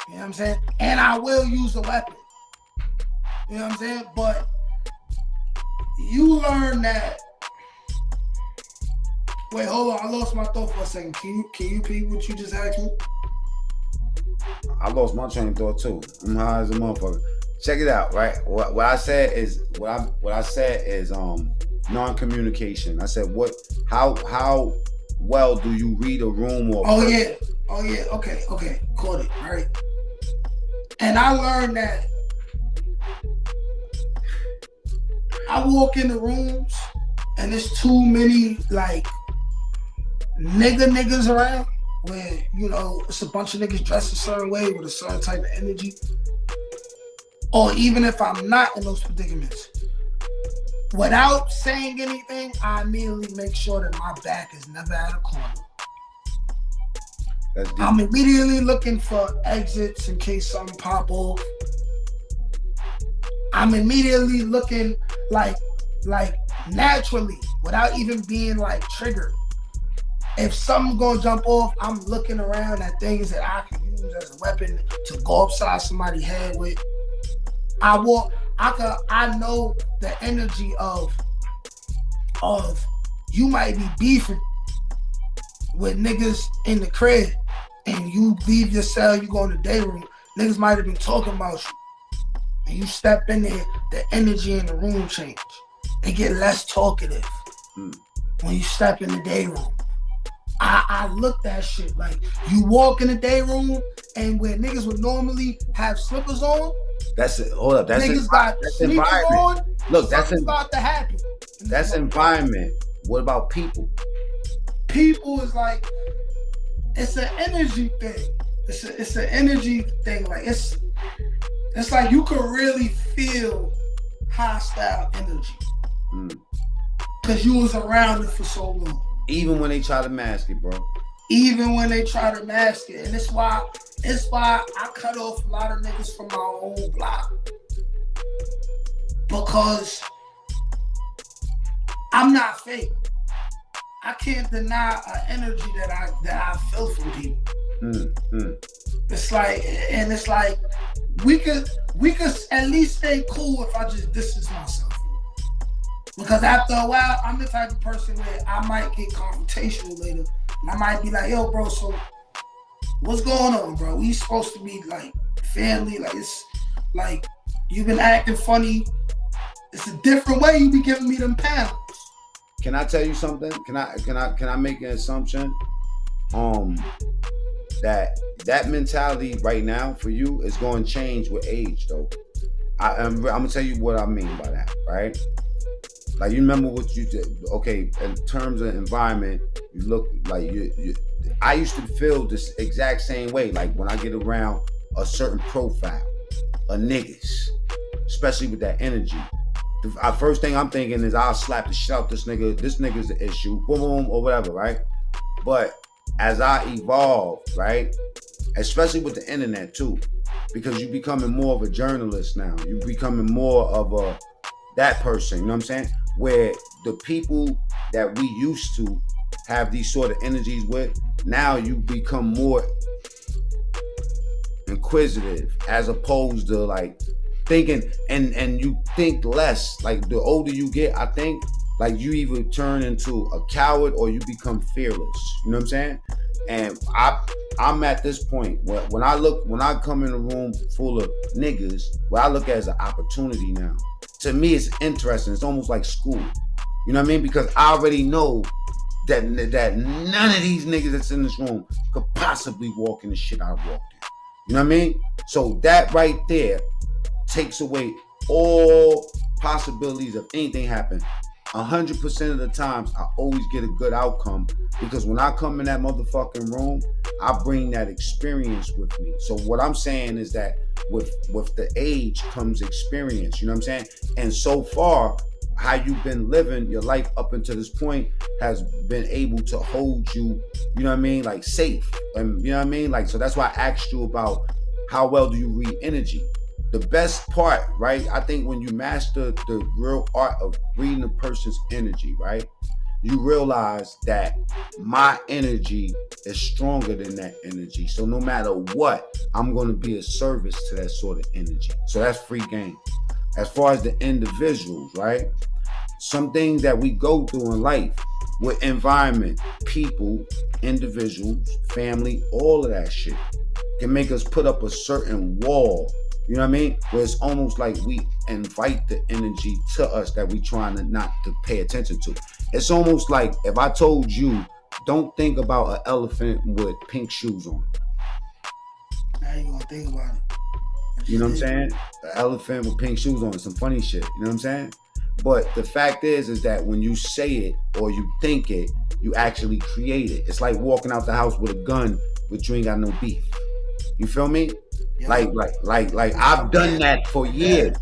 You know what I'm saying? And I will use a weapon. You know what I'm saying? But you learn that. Wait, hold on. I lost my thought for a second. Can you repeat what you just asked me? I lost my train of thought too. I'm high as a motherfucker. Check it out, right? What I said is non-communication. I said how well do you read a room or Oh yeah. Okay. Caught it, right? And I learned that I walk in the rooms and there's too many like niggas around where, you know, it's a bunch of niggas dressed a certain way with a certain type of energy. Or even if I'm not in those predicaments, without saying anything, I immediately make sure that my back is never at a corner. I'm immediately looking for exits in case something pop off. I'm immediately looking like naturally, without even being like triggered. If something's gonna jump off, I'm looking around at things that I can use as a weapon to go upside somebody's head with. I know the energy of you might be beefing with niggas in the crib and you leave your cell, you go in the day room, niggas might have been talking about you. And you step in there, the energy in the room change. It get less talkative when you step in the day room. I look at shit like you walk in the day room and where niggas would normally have slippers on. That's it. Hold up. That's niggas got sneakers on. Look, that's about to happen. That's environment. What about people? People is like, it's an energy thing. It's an energy thing. Like it's like you could really feel hostile energy because you was around it for so long. Even when they try to mask it, bro. Even when they try to mask it, and it's why I cut off a lot of niggas from my own block, because I'm not fake. I can't deny an energy that I feel from people. It's like we could at least stay cool if I just distance myself. Because after a while, I'm the type of person where I might get confrontational later. And I might be like, yo, bro, so what's going on, bro? We supposed to be like family. Like it's like you've been acting funny. It's a different way you be giving me them pounds. Can I tell you something? Can I make an assumption? That mentality right now for you is going to change with age, though. I'm gonna tell you what I mean by that, right? Like you remember what you did. Okay, in terms of environment, you look like you. I used to feel this exact same way. Like when I get around a certain profile, of niggas, especially with that energy. The first thing I'm thinking is I'll slap the shit out this nigga. This nigga's the issue, boom, boom, or whatever, right? But as I evolve, right, especially with the internet too, because you becoming more of a journalist now. You becoming more of that person. You know what I'm saying? Where the people that we used to have these sort of energies with, now you become more inquisitive as opposed to like thinking and you think less. Like the older you get, I think like you either turn into a coward or you become fearless. You know what I'm saying? And I'm at this point where when I come in a room full of niggas, what I look at as an opportunity now. To me, it's interesting. It's almost like school. You know what I mean? Because I already know that none of these niggas that's in this room could possibly walk in the shit I walked in. You know what I mean? So that right there takes away all possibilities of anything happening. 100% of the times, I always get a good outcome because when I come in that motherfucking room, I bring that experience with me. So what I'm saying is that with the age comes experience, you know what I'm saying? And so far, how you've been living your life up until this point has been able to hold you, you know what I mean, like safe. And you know what I mean? Like, so that's why I asked you about how well do you read energy? The best part, right? I think when you master the real art of reading a person's energy, right? You realize that my energy is stronger than that energy. So no matter what, I'm going to be a service to that sort of energy. So that's free game. as far as the individuals, right? Some things that we go through in life with environment, people, individuals, family, all of that shit can make us put up a certain wall. You know what I mean? Where it's almost like we invite the energy to us that we trying to not to pay attention to. It's almost like if I told you, don't think about an elephant with pink shoes on. I ain't gonna think about it. You know what I'm saying? An elephant with pink shoes on, some funny shit. You know what I'm saying? But the fact is that when you say it or you think it, you actually create it. It's like walking out the house with a gun, but you ain't got no beef. You feel me? Yeah. Like I've done that for years.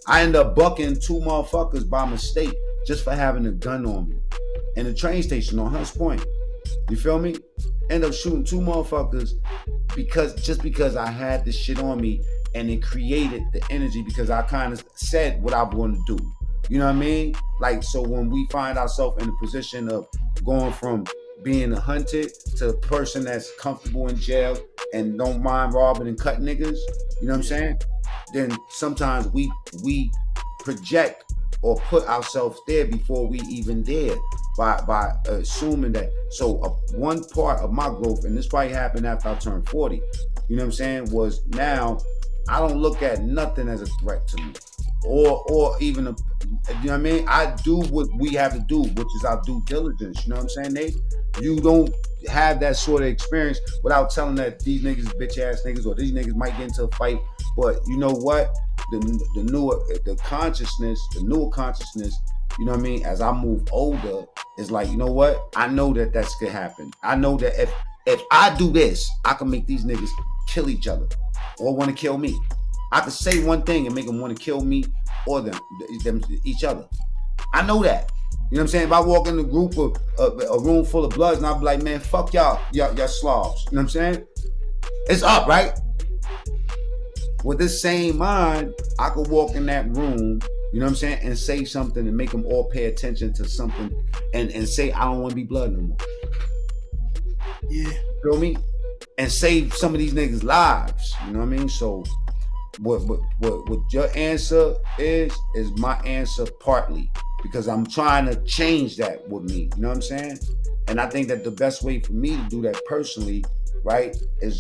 I end up bucking 2 motherfuckers by mistake just for having a gun on me in the train station on Hunts Point. You feel me? End up shooting 2 motherfuckers because I had this shit on me, and it created the energy because I kind of said what I want to do. You know what I mean? Like, so when we find ourselves in a position of going from being a hunted to a person that's comfortable in jail and don't mind robbing and cutting niggas, you know what I'm saying? Then sometimes we project or put ourselves there before we even there by assuming that. So one part of my growth, and this probably happened after I turned 40, you know what I'm saying, was now I don't look at nothing as a threat to me. Or even you know what I mean? I do what we have to do, which is our due diligence. You know what I'm saying, Nate? You don't have that sort of experience without telling that these niggas bitch ass niggas or these niggas might get into a fight. But you know what? The newer consciousness, you know what I mean? As I move older, it's like, you know what? I know that that's gonna happen. I know that if I do this, I can make these niggas kill each other or want to kill me. I could say one thing and make them want to kill me or them each other. I know that. You know what I'm saying? If I walk in a group of a room full of bloods and I'll be like, man, fuck y'all slobs. You know what I'm saying? It's up, right? With this same mind, I could walk in that room, you know what I'm saying, and say something and make them all pay attention to something and say, I don't want to be blood no more. Yeah. Feel me? And save some of these niggas' lives. You know what I mean? So what your answer is my answer partly, because I'm trying to change that with me. You know what I'm saying? And I think that the best way for me to do that personally, right, is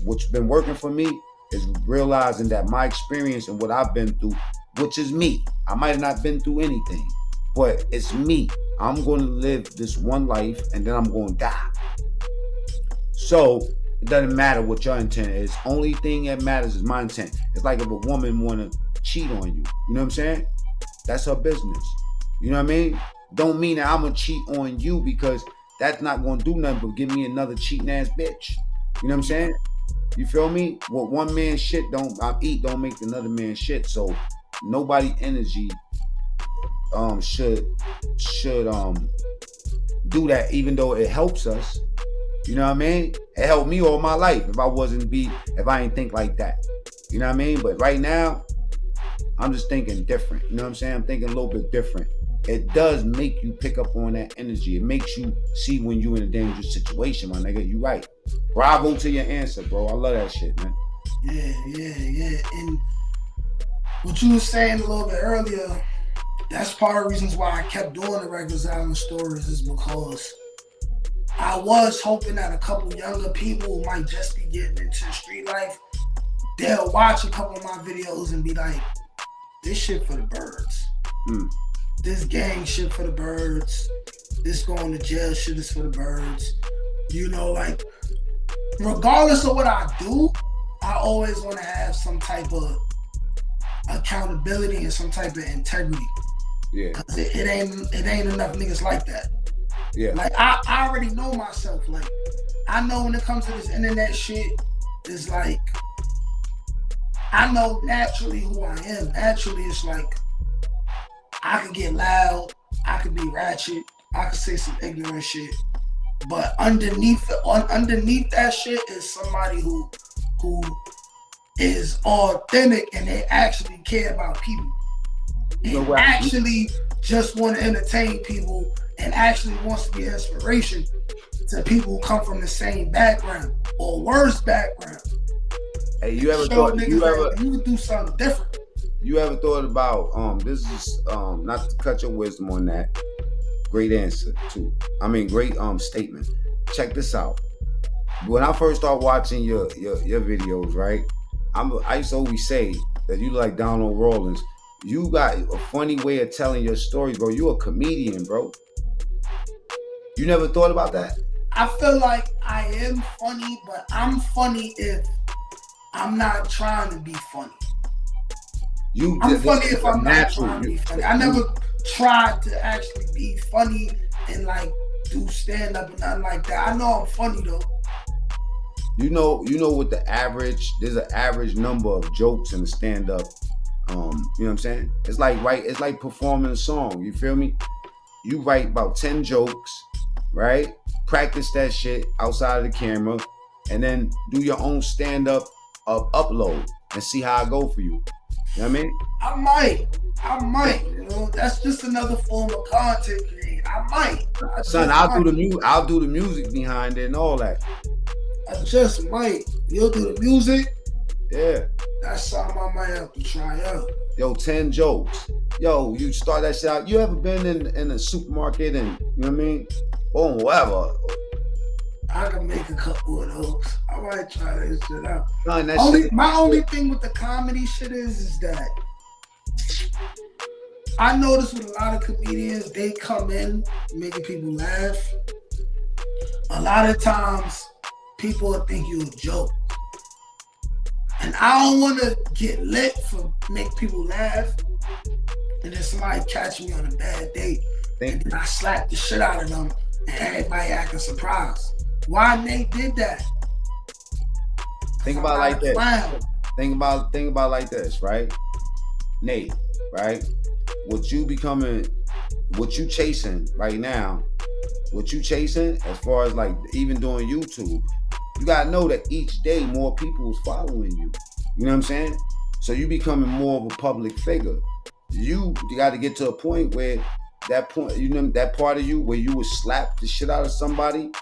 what's been working for me is realizing that my experience and what I've been through, which is me. I might have not been through anything, but it's me. I'm going to live this one life and then I'm going to die. So it doesn't matter what your intent is. Only thing that matters is my intent. It's like if a woman want to cheat on you. You know what I'm saying? That's her business. You know what I mean? Don't mean that I'm going to cheat on you, because that's not going to do nothing but give me another cheating ass bitch. You know what I'm saying? You feel me? What one man shit don't make another man shit. So nobody energy should do that, even though it helps us. You know what I mean? It helped me all my life if I ain't think like that. You know what I mean? But right now, I'm just thinking different. You know what I'm saying? I'm thinking a little bit different. It does make you pick up on that energy. It makes you see when you're in a dangerous situation, my nigga. You right. Bravo to your answer, bro. I love that shit, man. Yeah. And what you were saying a little bit earlier, that's part of the reasons why I kept doing the Rikers Island stories, is because I was hoping that a couple younger people who might just be getting into street life, they'll watch a couple of my videos and be like, this shit for the birds. This gang shit for the birds. This going to jail shit is for the birds. You know, like, regardless of what I do, I always want to have some type of accountability and some type of integrity. Yeah. Cause it ain't enough niggas like that. Yeah. Like, I already know myself. Like, I know when it comes to this internet shit, it's like, I know naturally who I am. Naturally, it's like, I could get loud, I could be ratchet, I could say some ignorant shit. But underneath that shit is somebody who is authentic and they actually care about people. And actually just want to entertain people and actually wants to be an inspiration to people who come from the same background or worse background. Hey, you ever thought you can do something different? You ever thought about this is not to cut your wisdom on that. Great answer too. I mean great statement. Check this out. When I first started watching your videos, right? I used to always say that you like Donald Rollins. You got a funny way of telling your stories, bro. You a comedian, bro. You never thought about that? I feel like I am funny, but I'm funny if I'm not trying to be funny. I'm funny if I'm not trying to be funny. I never tried to actually be funny and like do stand up and nothing like that. I know I'm funny though. You know what there's an average number of jokes in a stand up. You know what I'm saying? It's like performing a song. You feel me? You write about 10 jokes, right? Practice that shit outside of the camera, and then do your own stand up upload and see how it go for you. You know what I mean? I might. You know, that's just another form of content creating. I might. Son, I'll do the music behind it and all that. I just might. You'll do the music. Yeah. That's something I might have to try out. Yo, 10 jokes. Yo, you start that shit out. You ever been in a supermarket and, you know what I mean? Or whatever. I can make a couple of those. I might try that shit out. Son, my only thing with the comedy shit is that I notice with a lot of comedians, they come in making people laugh. A lot of times, people will think you're a joke. And I don't want to get lit for make people laugh. And then somebody catch me on a bad day. And then I slap the shit out of them and everybody acting surprised. Why Nate did that? Think about like this. Think about like this, right? Nate, right? What you chasing right now, as far as like even doing YouTube, you gotta know that each day more people is following you. You know what I'm saying? So you becoming more of a public figure. You got to get to a point where that point, you know, that part of you where you would slap the shit out of somebody.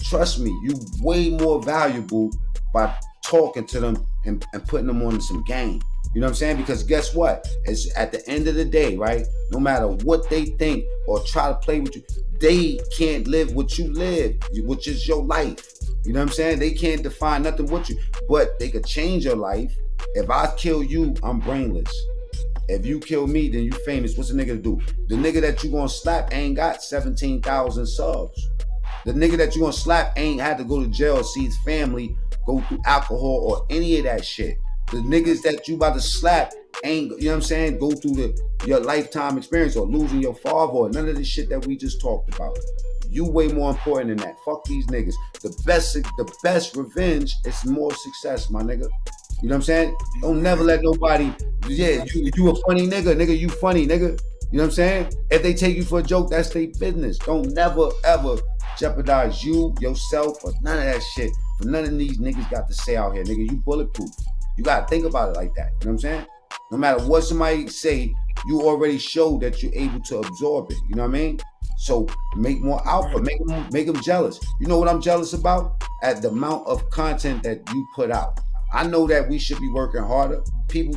Trust me, you way more valuable by talking to them and putting them on some game. You know what I'm saying? Because guess what? It's at the end of the day, right? No matter what they think or try to play with you, they can't live what you live, which is your life. You know what I'm saying? They can't define nothing with you, but they could change your life. If I kill you, I'm brainless. If you kill me, then you famous. What's a nigga to do? The nigga that you gonna slap ain't got 17,000 subs. The nigga that you gonna slap ain't had to go to jail, see his family, go through alcohol or any of that shit. The niggas that you about to slap ain't, you know what I'm saying, go through your lifetime experience or losing your father or none of the shit that we just talked about. You way more important than that. Fuck these niggas. The best revenge is more success, my nigga. You know what I'm saying? Don't never let nobody, yeah, you a funny nigga, you funny, nigga. You know what I'm saying? If they take you for a joke, that's their business. Don't never, ever jeopardize you, yourself, or none of that shit. For none of these niggas got to say out here, nigga, you bulletproof. You gotta think about it like that. You know what I'm saying? No matter what somebody say, you already showed that you're able to absorb it. You know what I mean? So make more output, make them jealous. You know what I'm jealous about? At the amount of content that you put out. I know that we should be working harder. They'll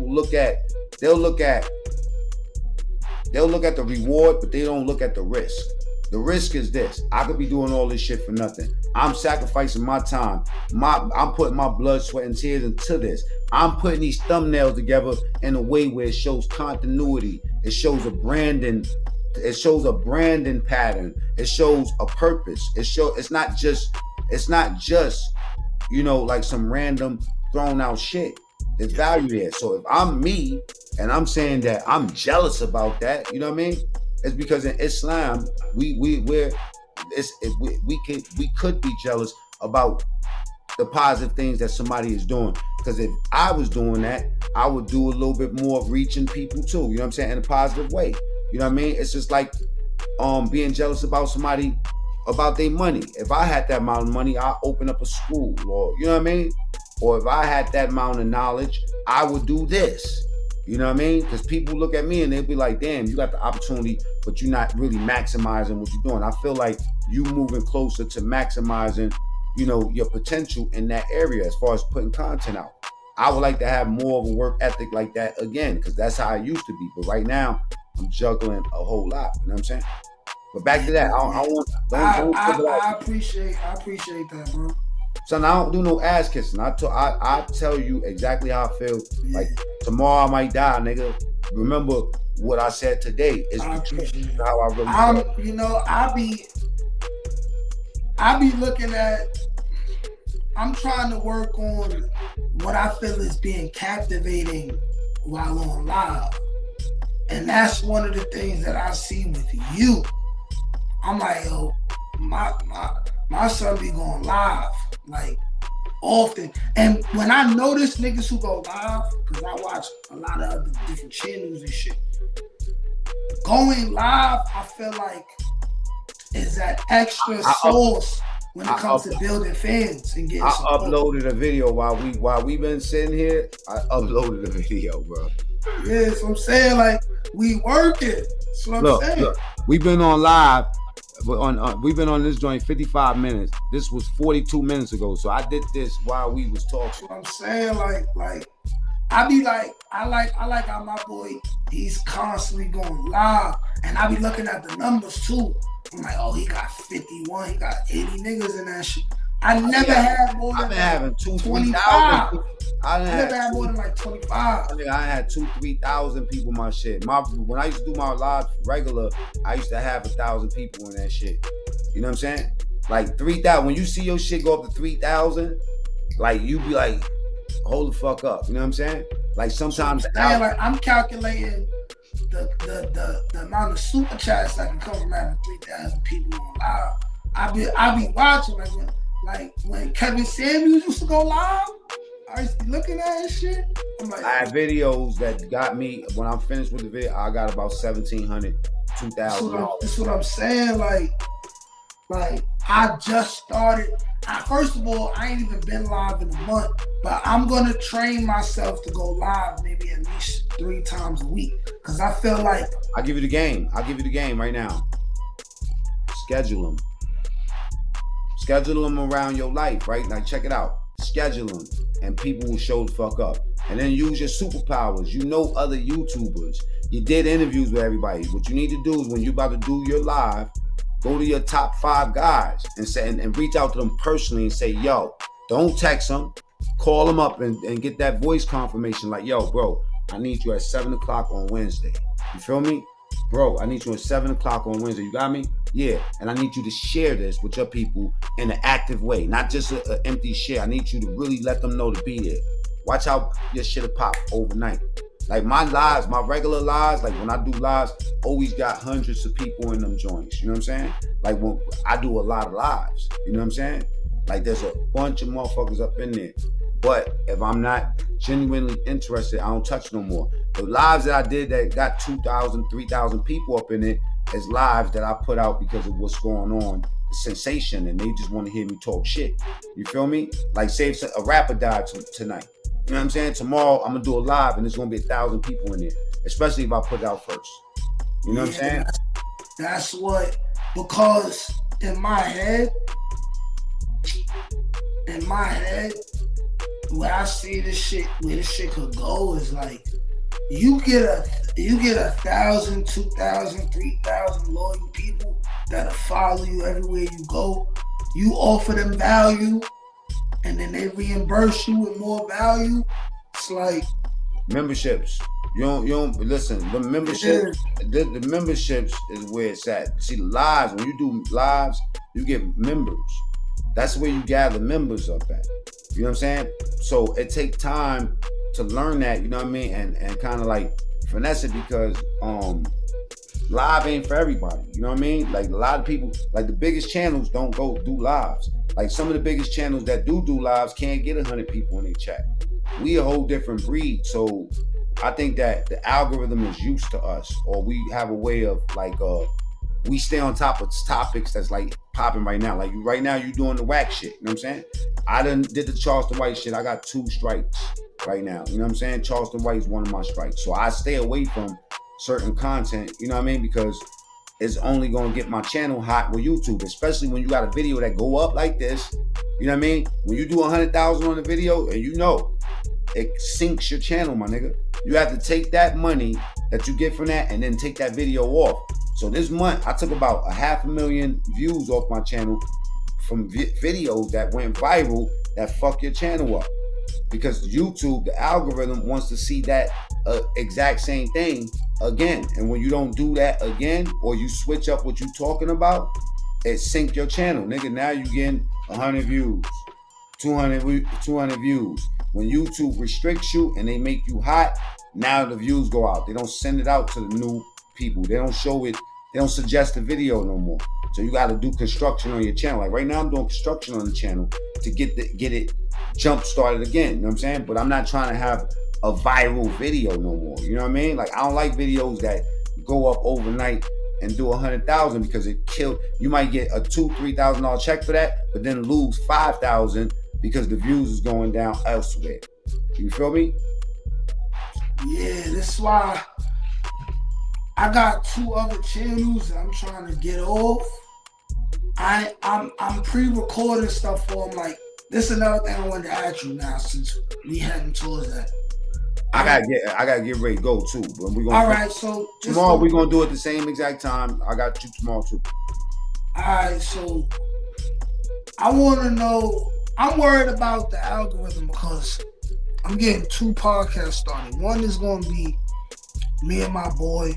look at the reward, but they don't look at the risk. The risk is this. I could be doing all this shit for nothing. I'm sacrificing my time. I'm putting my blood, sweat, and tears into this. I'm putting these thumbnails together in a way where it shows continuity. It shows a branding. It shows a branding pattern. It shows a purpose. It's not just, you know, like some random thrown out shit. There's value there. So if I'm me and I'm saying that I'm jealous about that, you know what I mean? It's because in Islam, we could be jealous about the positive things that somebody is doing. Because if I was doing that, I would do a little bit more of reaching people too. You know what I'm saying? In a positive way. You know what I mean? It's just like being jealous about somebody about their money. If I had that amount of money, I'll open up a school, or you know what I mean? Or if I had that amount of knowledge, I would do this. You know what I mean? Because people look at me and they'll be like, damn, you got the opportunity, but you're not really maximizing what you're doing. I feel like you moving closer to maximizing, you know, your potential in that area as far as putting content out. I would like to have more of a work ethic like that again, because that's how I used to be. But right now, I'm juggling a whole lot. You know what I'm saying? But back to that, I appreciate that, bro. Son, I don't do no ass kissing. I tell you exactly how I feel. Yeah. Like tomorrow I might die, nigga. Remember what I said today is how I really feel. You know, I be looking at. I'm trying to work on what I feel is being captivating while on live. And that's one of the things that I see with you. I'm like, yo, my son be going live, like, often. And when I notice niggas who go live, because I watch a lot of other different channels and shit, going live, I feel like is that extra sauce when it comes to building fans and getting support. I uploaded a video while we been sitting here. I uploaded a video, bro. Yeah, so I'm saying, like, we working. That's what I'm saying. Look, we've been on live. We've been on this joint 55 minutes. This was 42 minutes ago. So I did this while we was talking. That's what I'm saying, like I be like, I like how my boy, he's constantly going live, and I be looking at the numbers too. I'm like, oh, he got 51, he got 80 niggas in that shit. I never had more than having 25. I never had more than like 25. I had 2,000-3,000 people in my shit. When I used to do my live regular, I used to have 1,000 people in that shit. You know what I'm saying? Like 3,000. When you see your shit go up to 3,000, like you be like, hold the fuck up. You know what I'm saying? Like sometimes I'm calculating the amount of super chats that can come from having 3,000 people on live. I be watching like when Kevin Samuels used to go live. I used to be looking at his shit. I'm like, I had videos that got me, when I'm finished with the video, I got about 1,700, 2,000. That's what I'm saying. Like I just started. First of all, I ain't even been live in a month, but I'm gonna train myself to go live maybe at least 3 times a week. Cause I feel like I'll give you the game. I'll give you the game right now. Schedule them. Schedule them around your life, right? Now check it out. Schedule them, and people will show the fuck up. And then use your superpowers. You know other YouTubers. You did interviews with everybody. What you need to do is when you about to do your live, go to your top 5 guys and say and reach out to them personally and say, yo, don't text them, call them up and get that voice confirmation. Like, yo, bro, I need you at 7 o'clock on Wednesday. You feel me? Bro, I need you at 7 o'clock on Wednesday. You got me? Yeah. And I need you to share this with your people in an active way, not just an empty share. I need you to really let them know to be there. Watch how your shit'll pop overnight. Like my lives, my regular lives, like when I do lives, always got hundreds of people in them joints. You know what I'm saying? Like when I do a lot of lives, you know what I'm saying? Like there's a bunch of motherfuckers up in there. But if I'm not genuinely interested, I don't touch no more. The lives that I did that got 2,000, 3,000 people up in it is lives that I put out because of what's going on, the sensation, and they just want to hear me talk shit. You feel me? Like say if a rapper died tonight. You know what I'm saying? Tomorrow I'm gonna do a live and there's gonna be 1,000 people in there, especially if I put it out first. You know what I'm saying? That's what, because in my head, where I see this shit, where this shit could go is like, you get 1,000, 2,000, 3,000 loyal people that'll follow you everywhere you go. You offer them value, and then they reimburse you with more value. It's like memberships. You don't listen. The memberships, the memberships is where it's at. See, the lives, when you do lives, you get members. That's where you gather members up at. You know what I'm saying? So it takes time to learn that, you know what I mean? And kind of like finesse it, because live ain't for everybody. You know what I mean? Like a lot of people, like the biggest channels don't go do lives. Like some of the biggest channels that do lives can't get 100 people in their chat. We a whole different breed. So I think that the algorithm is used to us, or we have a way of like, we stay on top of topics that's like popping right now. Like right now, you doing the whack shit. You know what I'm saying? I done did the Charleston White shit. I got 2 strikes right now. You know what I'm saying? Charleston White is one of my strikes. So I stay away from certain content, you know what I mean? Because it's only gonna get my channel hot with YouTube, especially when you got a video that go up like this. You know what I mean? When you do 100,000 on the video, and you know, it sinks your channel, my nigga. You have to take that money that you get from that and then take that video off. So this month, I took about 500,000 views off my channel from videos that went viral that fuck your channel up. Because YouTube, the algorithm wants to see that exact same thing again. And when you don't do that again, or you switch up what you talking about, it sink your channel. Nigga, now you getting 100 views, 200 views. When YouTube restricts you and they make you hot, now the views go out. They don't send it out to the new people. They don't show it. They don't suggest the video no more. So you got to do construction on your channel. Like right now, I'm doing construction on the channel to get it jump started again. You know what I'm saying? But I'm not trying to have a viral video no more. You know what I mean? Like I don't like videos that go up overnight and do 100,000 because it killed. You might get a $2,000-$3,000 check for that, but then lose 5,000 because the views is going down elsewhere. You feel me? Yeah, that's why I got 2 other channels that I'm trying to get off. I'm pre-recording stuff for them. Like, this is another thing I wanted to ask you now since we heading towards that. I gotta get ready to go too. But we're gonna all right, so tomorrow we're gonna do it the same exact time. I got you tomorrow too. All right, so I want to know. I'm worried about the algorithm because I'm getting 2 podcasts started. One is gonna be me and my boy.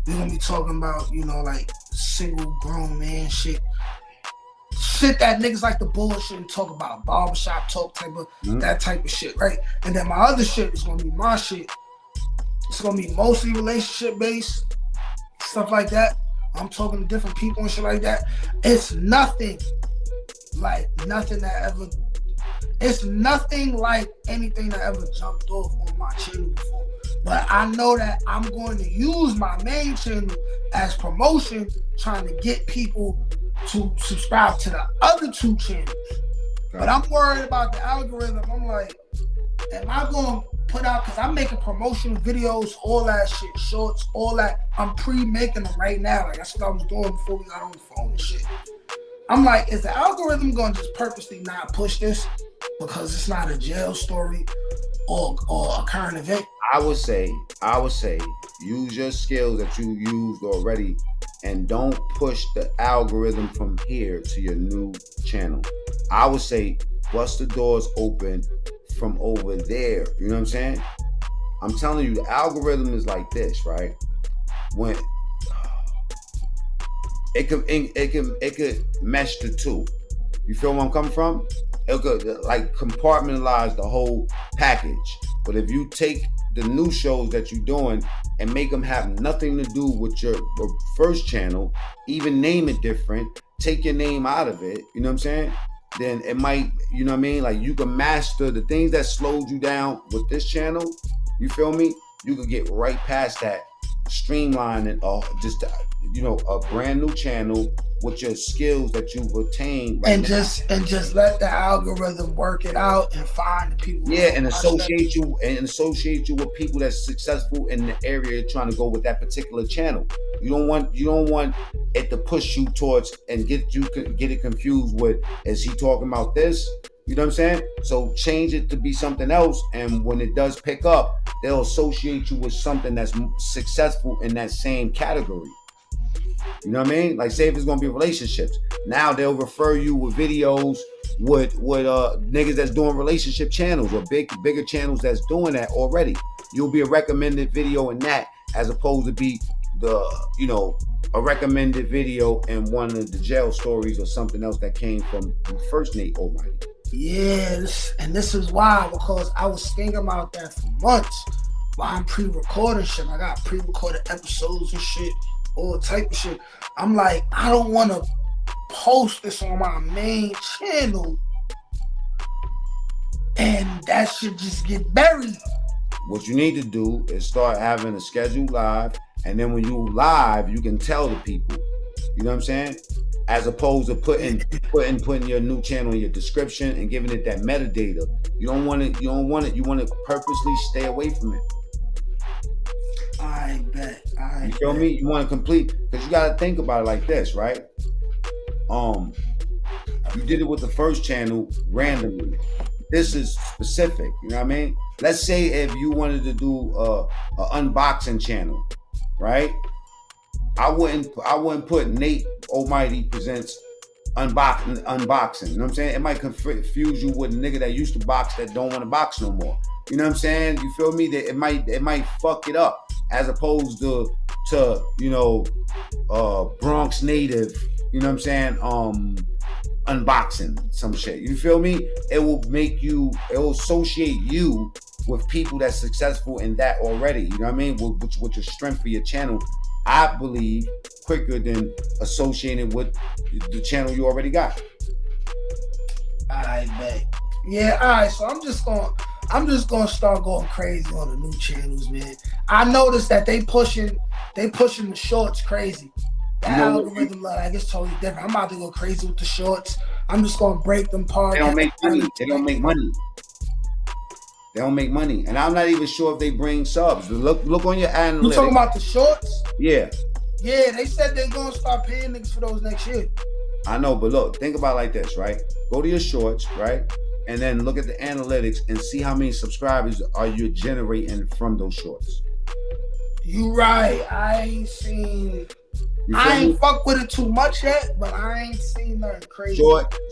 We're gonna be talking about, you know, like single grown man shit. Shit that niggas like to bullshit and talk about, barbershop talk type of that type of shit, right? And then my other shit is gonna be my shit. It's gonna be mostly relationship based, stuff like that. I'm talking to different people and shit like that. It's nothing like anything that ever jumped off on my channel before. But I know that I'm going to use my main channel as promotion, trying to get people to subscribe to the other 2 channels. But I'm worried about the algorithm. I'm like, am I going to put out, because I'm making promotional videos, all that shit, shorts, all that. I'm pre-making them right now. Like, that's what I was doing before we got on the phone and shit. I'm like, is the algorithm going to just purposely not push this because it's not a jail story or a current event? I would say, use your skills that you used already and don't push the algorithm from here to your new channel. I would say, bust the doors open from over there. You know what I'm saying? I'm telling you, the algorithm is like this, right? When it could mesh the 2. You feel where I'm coming from? It could like compartmentalize the whole package. But if you take the new shows that you're doing and make them have nothing to do with your first channel, even name it different, take your name out of it, you know what I'm saying? Then it might, you know what I mean? Like you can master the things that slowed you down with this channel. You feel me? You could get right past that, streamline it, just a brand new channel with your skills that you've attained, and just let the algorithm work it out and find the people. Yeah, and associate you with people that's successful in the area you're trying to go with that particular channel. You don't want it to push you towards and get it confused with, is he talking about this? You know what I'm saying? So change it to be something else, and when it does pick up, they'll associate you with something that's successful in that same category. You know what I mean? Like, say if it's gonna be relationships, now they'll refer you with videos with niggas that's doing relationship channels or bigger channels that's doing that already. You'll be a recommended video in that, as opposed to be a recommended video in one of the jail stories or something else that came from first Nate Almighty. Yes, and this is why, because I was thinking about that for months while I'm pre-recording shit. I got pre-recorded episodes and shit, all type of shit. I'm like, I don't want to post this on my main channel and that should just get buried. What you need to do is start having a scheduled live, and then when you live, you can tell the people. You know what I'm saying? As opposed to putting your new channel in your description and giving it that metadata. You don't want it. You want to purposely stay away from it. I bet. You feel me? You want to complete, because you got to think about it like this, right? You did it with the first channel randomly. This is specific. You know what I mean? Let's say if you wanted to do a unboxing channel, right? I wouldn't put Nate Almighty presents unboxing. You know what I'm saying? It might confuse you with a nigga that used to box that don't want to box no more. You know what I'm saying? You feel me? That it might fuck it up as opposed to you know, Bronx native. You know what I'm saying? Unboxing some shit. You feel me? It will associate you with people that's successful in that already. You know what I mean? With your strength for your channel, I believe, quicker than associating with the channel you already got. I bet. Yeah, all right. So I'm just gonna start going crazy on the new channels, man. I noticed that they pushing the shorts crazy. The algorithm, like, it's totally different. I'm about to go crazy with the shorts. I'm just gonna break them apart. They don't make money. They don't make money. They don't make money, and I'm not even sure if they bring subs. Look on your analytics. You talking about the shorts? Yeah. Yeah, they said they're gonna start paying niggas for those next year. I know, but look, think about it like this, right? Go to your shorts, right? And then look at the analytics and see how many subscribers are you generating from those shorts. You right. I ain't fuck with it too much yet, but I ain't seen nothing crazy.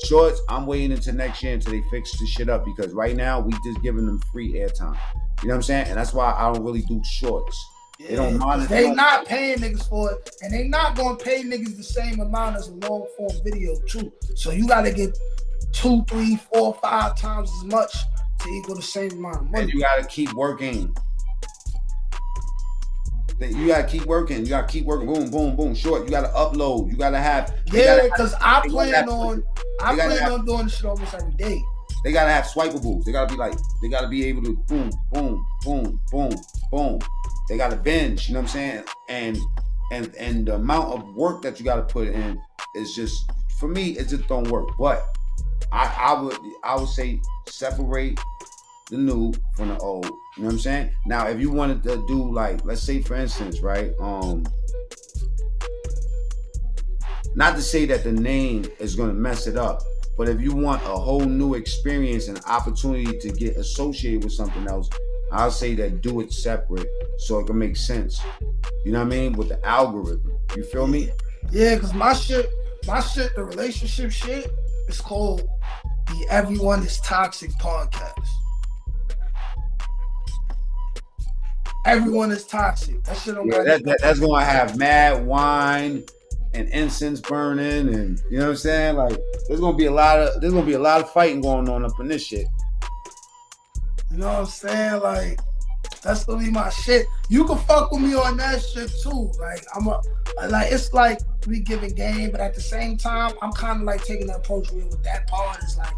Shorts, I'm waiting until next year until they fix this shit up, because right now we just giving them free airtime. You know what I'm saying? And that's why I don't really do shorts. Yeah, they don't monitor. They not paying niggas for it, and they not gonna pay niggas the same amount as a long form video too. So you gotta get 2, 3, 4, 5 times as much to equal the same amount of money. And you gotta keep working. You gotta keep working. Boom, boom, boom. Short. You gotta upload. You gotta have. Yeah, because I plan on doing this shit almost every day. They gotta have swipables. They gotta be able to boom, boom, boom, boom, boom. They gotta binge. You know what I'm saying? And the amount of work that you gotta put in is just, for me, it just don't work. But I would say separate the new from the old. You know what I'm saying? Now, if you wanted to do, like, let's say for instance, right? Not to say that the name is gonna mess it up, but if you want a whole new experience and opportunity to get associated with something else, I'll say that do it separate so it can make sense. You know what I mean? With the algorithm. You feel me? Yeah, because my shit, the relationship shit, is called the Everyone is Toxic podcast. Everyone is toxic. That shit don't that's gonna have mad wine and incense burning, and you know what I'm saying? Like, there's gonna be a lot of fighting going on up in this shit. You know what I'm saying? Like, that's gonna be my shit. You can fuck with me on that shit too. Like, it's like we giving game, but at the same time, I'm kind of like taking the approach with that part is like,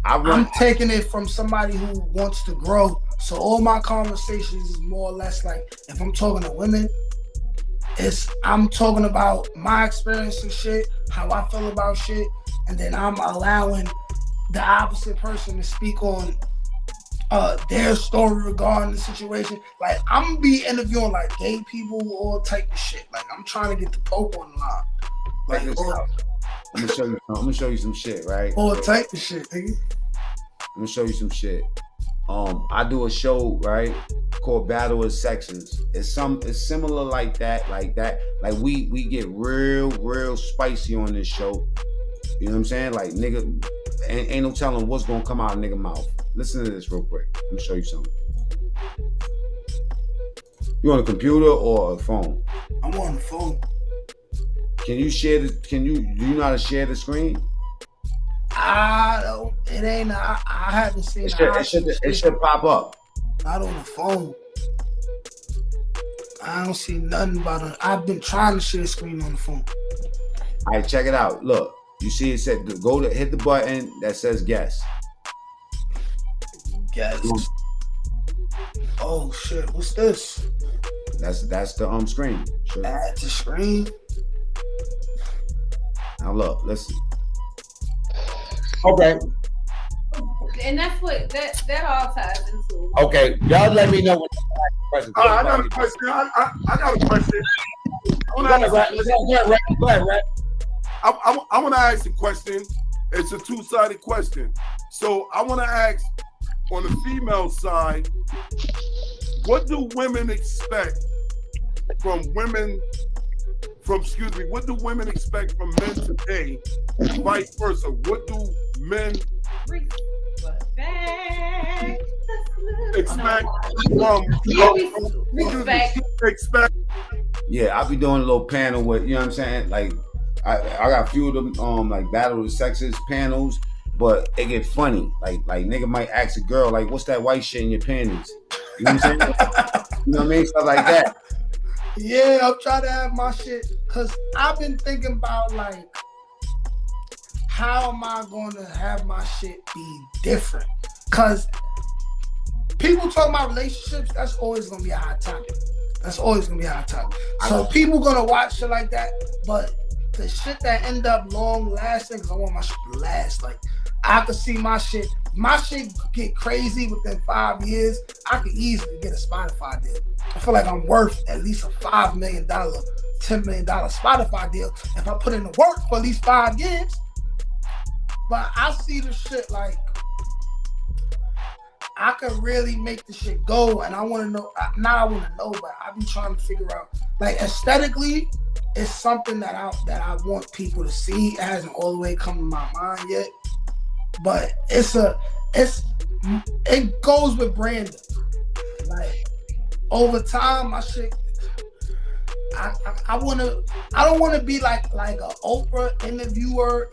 I'm taking it from somebody who wants to grow. So all my conversations is more or less like, if I'm talking to women, I'm talking about my experience and shit, how I feel about shit, and then I'm allowing the opposite person to speak on their story regarding the situation. Like, I'm gonna be interviewing like gay people, all type of shit. Like, I'm trying to get the Pope on the line. Like, I'm gonna show you some shit, right? All type of shit, nigga. I'm gonna show you some shit. I do a show, right, called Battle of Sexes. It's similar like that. Like we get real spicy on this show. You know what I'm saying? Like, nigga, ain't no telling what's gonna come out of nigga mouth. Listen to this real quick. Let me show you something. You on a computer or a phone? I'm on the phone. Can you share the? Do you know how to share the screen? It ain't. I haven't seen it. It should pop up. Not on the phone. I don't see nothing about it. I've been trying to share the screen on the phone. All right, check it out. Look, you see it said hit the button that says guess. Guess. Oh shit! What's this? That's the screen. Sure. Add to screen. Now look, listen. Okay. And that's what that all ties into. Okay, y'all let me know when you ask the question. I got a question. I got a question. Go ahead, Rat. I want to ask a question. It's a two-sided question. So I want to ask, on the female side, what do women expect from women? What do women expect from men today? Vice versa. What do men expect Respect. Yeah, I'll be doing a little panel with, you know what I'm saying? Like, I got a few of them, like Battle of the Sexes panels, but it get funny. Like nigga might ask a girl, like, what's that white shit in your panties? You know what I'm saying? You know what I mean? Stuff like that. Yeah, I'm trying to have my shit, because I've been thinking about, like, how am I going to have my shit be different? Because people talk about relationships, that's always going to be a hot topic. So people going to watch shit like that, but the shit that end up long lasting, because I want my shit to last. Like, I can see my shit get crazy within 5 years. I could easily get a Spotify deal. I feel like I'm worth at least a $5 million, $10 million Spotify deal if I put in the work for at least 5 years. But I see the shit like, I could really make the shit go, and I want to know, but I've been trying to figure out, like, aesthetically, it's something that I want people to see. It hasn't all the way come to my mind yet, but it goes with branding. Like, over time, my shit, I don't want to be like a Oprah interviewer.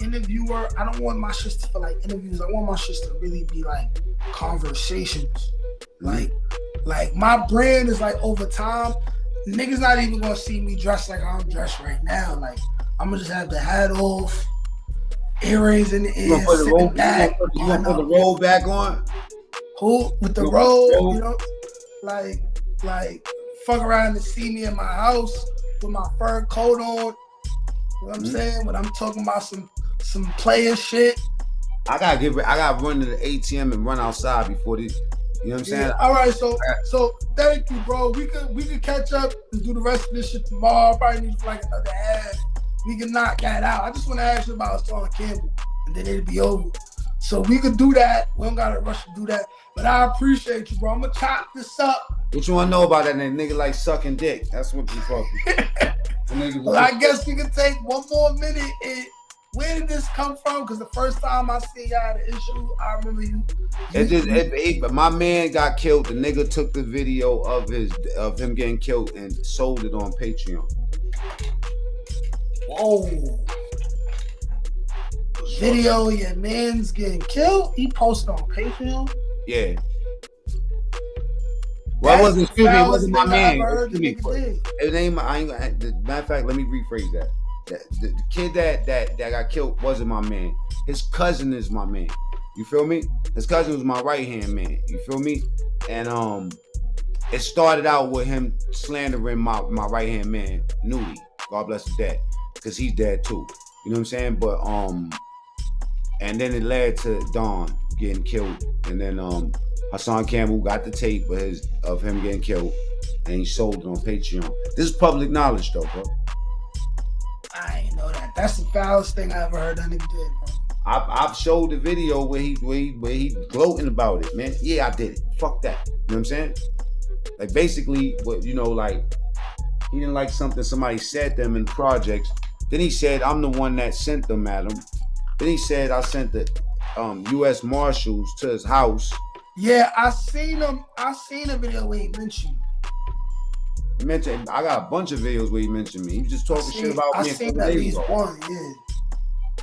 I don't want my shit to feel like interviews. I want my shit to really be like conversations. Like my brand is like, over time, niggas not even gonna see me dressed like I'm dressed right now. Like, I'm gonna just have the hat off, earrings in the ears, sitting back. You gonna put the robe back on? Who with the robe? You know, like fuck around and see me in my house with my fur coat on. You know what I'm saying? When I'm talking about some player shit. I gotta run to the ATM and run outside before this. You know what I'm saying? All right, so thank you, bro. We could catch up and do the rest of this shit tomorrow. Probably need like another half. We can knock that out. I just want to ask you about Sean Campbell, and then it'll be over. So we could do that. We don't gotta rush to do that. But I appreciate you, bro. I'm gonna chop this up. What you wanna know about that nigga like sucking dick? That's what you fucking. Well, I guess we could take one more minute. Where did this come from? Because the first time I see you had an issue, I remember you. My man got killed. The nigga took the video of him getting killed and sold it on Patreon. Whoa. Video of your man's getting killed? He posted on Patreon? Yeah. Well, it wasn't my man. It ain't my, matter of fact, let me rephrase that. The kid that got killed wasn't my man. His cousin is my man. You feel me? His cousin was my right hand man. You feel me? And it started out with him slandering my right hand man, Nudie. God bless his dad, because he's dead too. You know what I'm saying? But and then it led to Don getting killed, and then Hassan Campbell got the tape of him getting killed, and he sold it on Patreon. This is public knowledge, though, bro. I ain't know that. That's the foulest thing I ever heard that nigga did, bro. I've showed the video where he gloating about it, man. Yeah, I did it. Fuck that. You know what I'm saying? Like, basically, what, you know, like, he didn't like something somebody said to him in projects. Then he said, I'm the one that sent them at him. Then he said, I sent the U.S. Marshals to his house. Yeah, I seen a video where he mentioned you. I got a bunch of videos where he mentioned me. He was just talking shit about me. I seen at least one, yeah.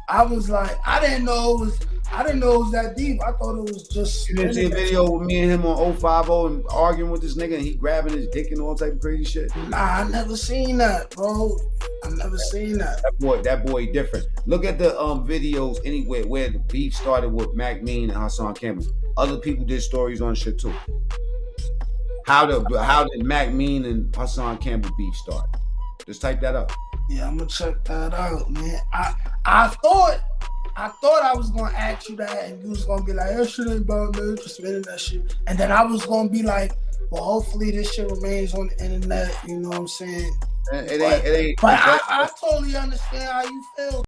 I was like, I didn't know it was that deep. I thought it was just. You didn't see a video with me and him on 050 and arguing with this nigga and he grabbing his dick and all type of crazy shit? Nah, I never seen that, bro. I never seen that. That boy different. Look at the videos anywhere where the beef started with Mac Mean and Hassan Campbell. Other people did stories on shit too. How did Mac Mean and Hassan Campbell beef start? Just type that up. Yeah, I'm gonna check that out, man. I thought I was gonna ask you that, and you was gonna be like, "That shit ain't about me, just in that shit." And then I was gonna be like, "Well, hopefully this shit remains on the internet." You know what I'm saying? It ain't. But I totally understand how you feel.